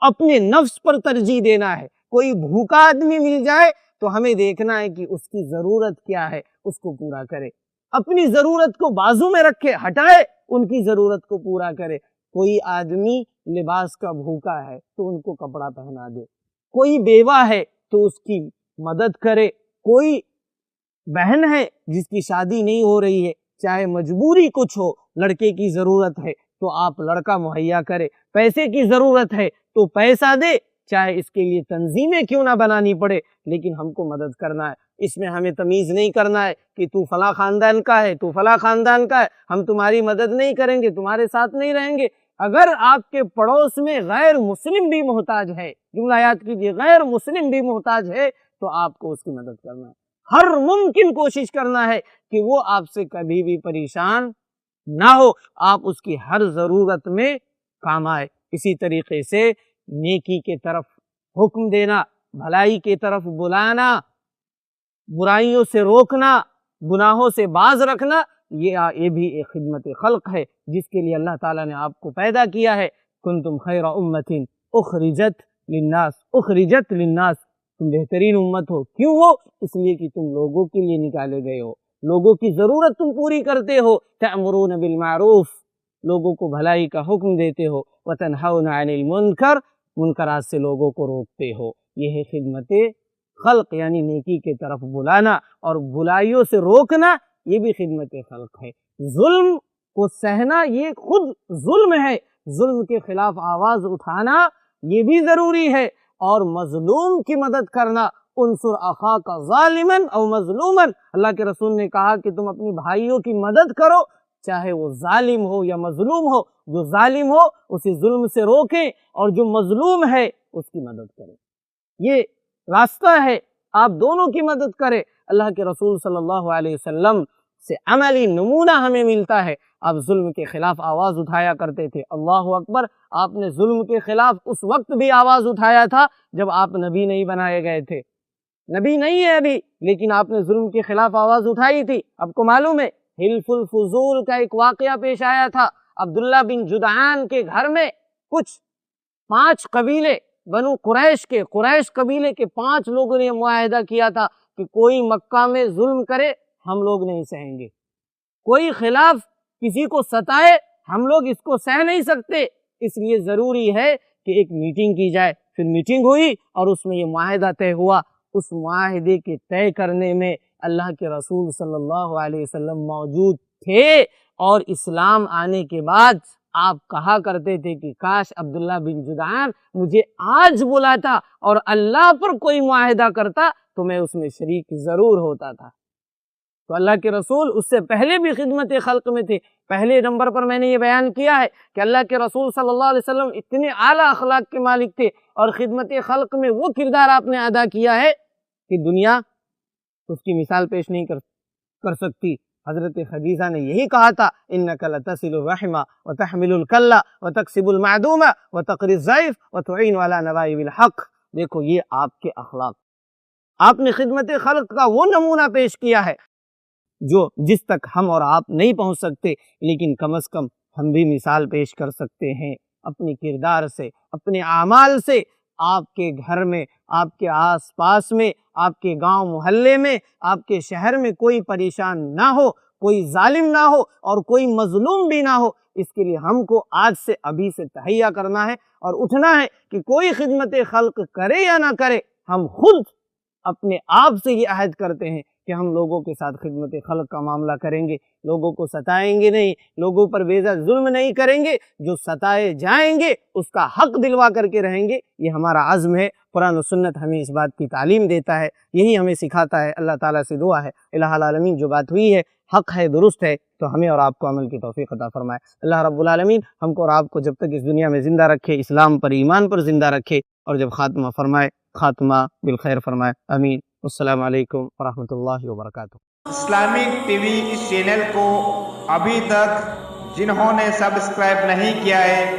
اپنے نفس پر ترجیح دینا ہے۔ کوئی بھوکا آدمی مل جائے تو ہمیں دیکھنا ہے کہ اس کی ضرورت کیا ہے، اس کو پورا کرے، اپنی ضرورت کو بازو میں رکھے، ہٹائے، ان کی ضرورت کو پورا کرے۔ کوئی آدمی لباس کا بھوکا ہے تو ان کو کپڑا پہنا دے، کوئی بیوہ ہے تو اس کی مدد کرے، کوئی بہن ہے جس کی شادی نہیں ہو رہی ہے، چاہے مجبوری کچھ ہو، لڑکے کی ضرورت ہے تو آپ لڑکا مہیا کرے، پیسے کی ضرورت ہے تو پیسہ دے، چاہے اس کے لیے تنظیمیں کیوں نہ بنانی پڑے، لیکن ہم کو مدد کرنا ہے۔ اس میں ہمیں تمیز نہیں کرنا ہے کہ تو فلاں خاندان کا ہے، تو فلاں خاندان کا ہے، ہم تمہاری مدد نہیں کریں گے، تمہارے ساتھ نہیں رہیں گے۔ اگر آپ کے پڑوس میں غیر مسلم بھی محتاج ہے جملہ یاد کیجیے، غیر مسلم بھی محتاج ہے تو آپ کو اس کی مدد کرنا ہے، ہر ممکن کوشش کرنا ہے کہ وہ آپ سے کبھی بھی پریشان نہ ہو، آپ اس کی ہر ضرورت میں کام آئے۔ اسی طریقے سے نیکی کے طرف حکم دینا، بھلائی کی طرف بلانا، برائیوں سے روکنا، گناہوں سے باز رکھنا، یہ بھی ایک خدمت خلق ہے جس کے لیے اللہ تعالیٰ نے آپ کو پیدا کیا ہے۔ کنتم خیر امت اخرجت للناس، تم بہترین امت ہو، کیوں ہو؟ اس لیے کہ تم لوگوں کے لیے نکالے گئے ہو، لوگوں کی ضرورت تم پوری کرتے ہو، تأمرون بالمعروف، لوگوں کو بھلائی کا حکم دیتے ہو، وتنہون عن المنکر، منکرات سے لوگوں کو روکتے ہو۔ یہ ہے خدمت خلق، یعنی نیکی کے طرف بلانا اور برائیوں سے روکنا، یہ بھی خدمت خلق ہے۔ ظلم کو سہنا یہ خود ظلم ہے، ظلم کے خلاف آواز اٹھانا یہ بھی ضروری ہے، اور مظلوم کی مدد کرنا، انصر اخاک ظالما او مظلوما، اللہ کے رسول نے کہا کہ تم اپنے بھائیوں کی مدد کرو چاہے وہ ظالم ہو یا مظلوم ہو، جو ظالم ہو اسے ظلم سے روکیں اور جو مظلوم ہے اس کی مدد کریں، یہ راستہ ہے، آپ دونوں کی مدد کریں۔ اللہ کے رسول صلی اللہ علیہ وسلم سے عملی نمونہ ہمیں ملتا ہے، آپ ظلم کے خلاف آواز اٹھایا کرتے تھے، اللہ اکبر، آپ نے ظلم کے خلاف اس وقت بھی آواز اٹھایا تھا جب آپ نبی نہیں بنائے گئے تھے، نبی نہیں ہے ابھی، لیکن آپ نے ظلم کے خلاف آواز اٹھائی تھی۔ آپ کو معلوم ہے حلف الفضول کا ایک واقعہ پیش آیا تھا، عبداللہ بن جدعان کے گھر میں کچھ 5 قبیلے بنو قریش قبیلے کے 5 لوگوں نے معاہدہ کیا تھا کہ کوئی مکہ میں ظلم کرے ہم لوگ نہیں سہیں گے، کوئی خلاف کسی کو ستائے ہم لوگ اس کو سہ نہیں سکتے، اس لیے ضروری ہے کہ ایک میٹنگ کی جائے۔ پھر میٹنگ ہوئی اور اس میں یہ معاہدہ طے ہوا۔ اس معاہدے کے طے کرنے میں اللہ کے رسول صلی اللہ علیہ وسلم موجود تھے، اور اسلام آنے کے بعد آپ کہا کرتے تھے کہ کاش عبداللہ بن جدعان مجھے آج بلاتا اور اللہ پر کوئی معاہدہ کرتا تو میں اس میں شریک ضرور ہوتا تھا۔ تو اللہ کے رسول اس سے پہلے بھی خدمت خلق میں تھے۔ پہلے نمبر پر میں نے یہ بیان کیا ہے کہ اللہ کے رسول صلی اللہ علیہ وسلم اتنے اعلیٰ اخلاق کے مالک تھے، اور خدمت خلق میں وہ کردار آپ نے ادا کیا ہے کہ دنیا اس کی مثال پیش نہیں کر سکتی۔ حضرت خدیجہ نے یہی کہا تھا، اِنَّكَ لَتَصِلُ الرَّحِمَ وَتَحْمِلُ الْكَلَّ وَتَكْسِبُ الْمَعْدُومَ وَتَقْرِي الضَّيْفَ وَتُعِينُ عَلَى نَوَائِبِ الْحَقِّ۔ دیکھو یہ آپ کے اخلاق، آپ نے خدمت خلق کا وہ نمونہ پیش کیا ہے جو جس تک ہم اور آپ نہیں پہنچ سکتے، لیکن کم از کم ہم بھی مثال پیش کر سکتے ہیں اپنے کردار سے، اپنے اعمال سے۔ آپ کے گھر میں، آپ کے آس پاس میں، آپ کے گاؤں محلے میں، آپ کے شہر میں کوئی پریشان نہ ہو، کوئی ظالم نہ ہو اور کوئی مظلوم بھی نہ ہو، اس کے لیے ہم کو آج سے ابھی سے تہیہ کرنا ہے اور اٹھنا ہے کہ کوئی خدمت خلق کرے یا نہ کرے، ہم خود اپنے آپ سے یہ عہد کرتے ہیں کہ ہم لوگوں کے ساتھ خدمت خلق کا معاملہ کریں گے، لوگوں کو ستائیں گے نہیں، لوگوں پر بے وجہ ظلم نہیں کریں گے، جو ستائے جائیں گے اس کا حق دلوا کر کے رہیں گے، یہ ہمارا عزم ہے۔ قرآن و سنت ہمیں اس بات کی تعلیم دیتا ہے، یہی ہمیں سکھاتا ہے۔ اللہ تعالیٰ سے دعا ہے الہ العالمین جو بات ہوئی ہے حق ہے، درست ہے، تو ہمیں اور آپ کو عمل کی توفیق عطا فرمائے۔ اللہ رب العالمین ہم کو اور آپ کو جب تک اس دنیا میں زندہ رکھے، اسلام پر ایمان پر زندہ رکھے، اور جب خاتمہ فرمائے خاتمہ بالخیر فرمائے، آمین۔ السلام علیکم ورحمۃ اللہ وبرکاتہ۔ اسلامک ٹی وی اس چینل کو ابھی تک جنہوں نے سبسکرائب نہیں کیا ہے،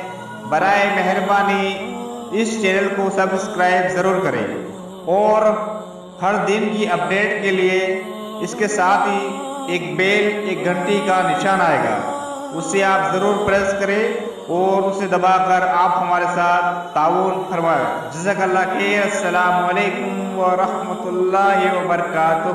برائے مہربانی اس چینل کو سبسکرائب ضرور کریں، اور ہر دن کی اپڈیٹ کے لیے اس کے ساتھ ہی ایک بیل، ایک گھنٹی کا نشان آئے گا، اسے آپ ضرور پریس کریں اور اسے دبا کر آپ ہمارے ساتھ تعاون فرمائیں۔ جزاک اللہ خیر۔ السلام علیکم ورحمۃ اللہ وبرکاتہ۔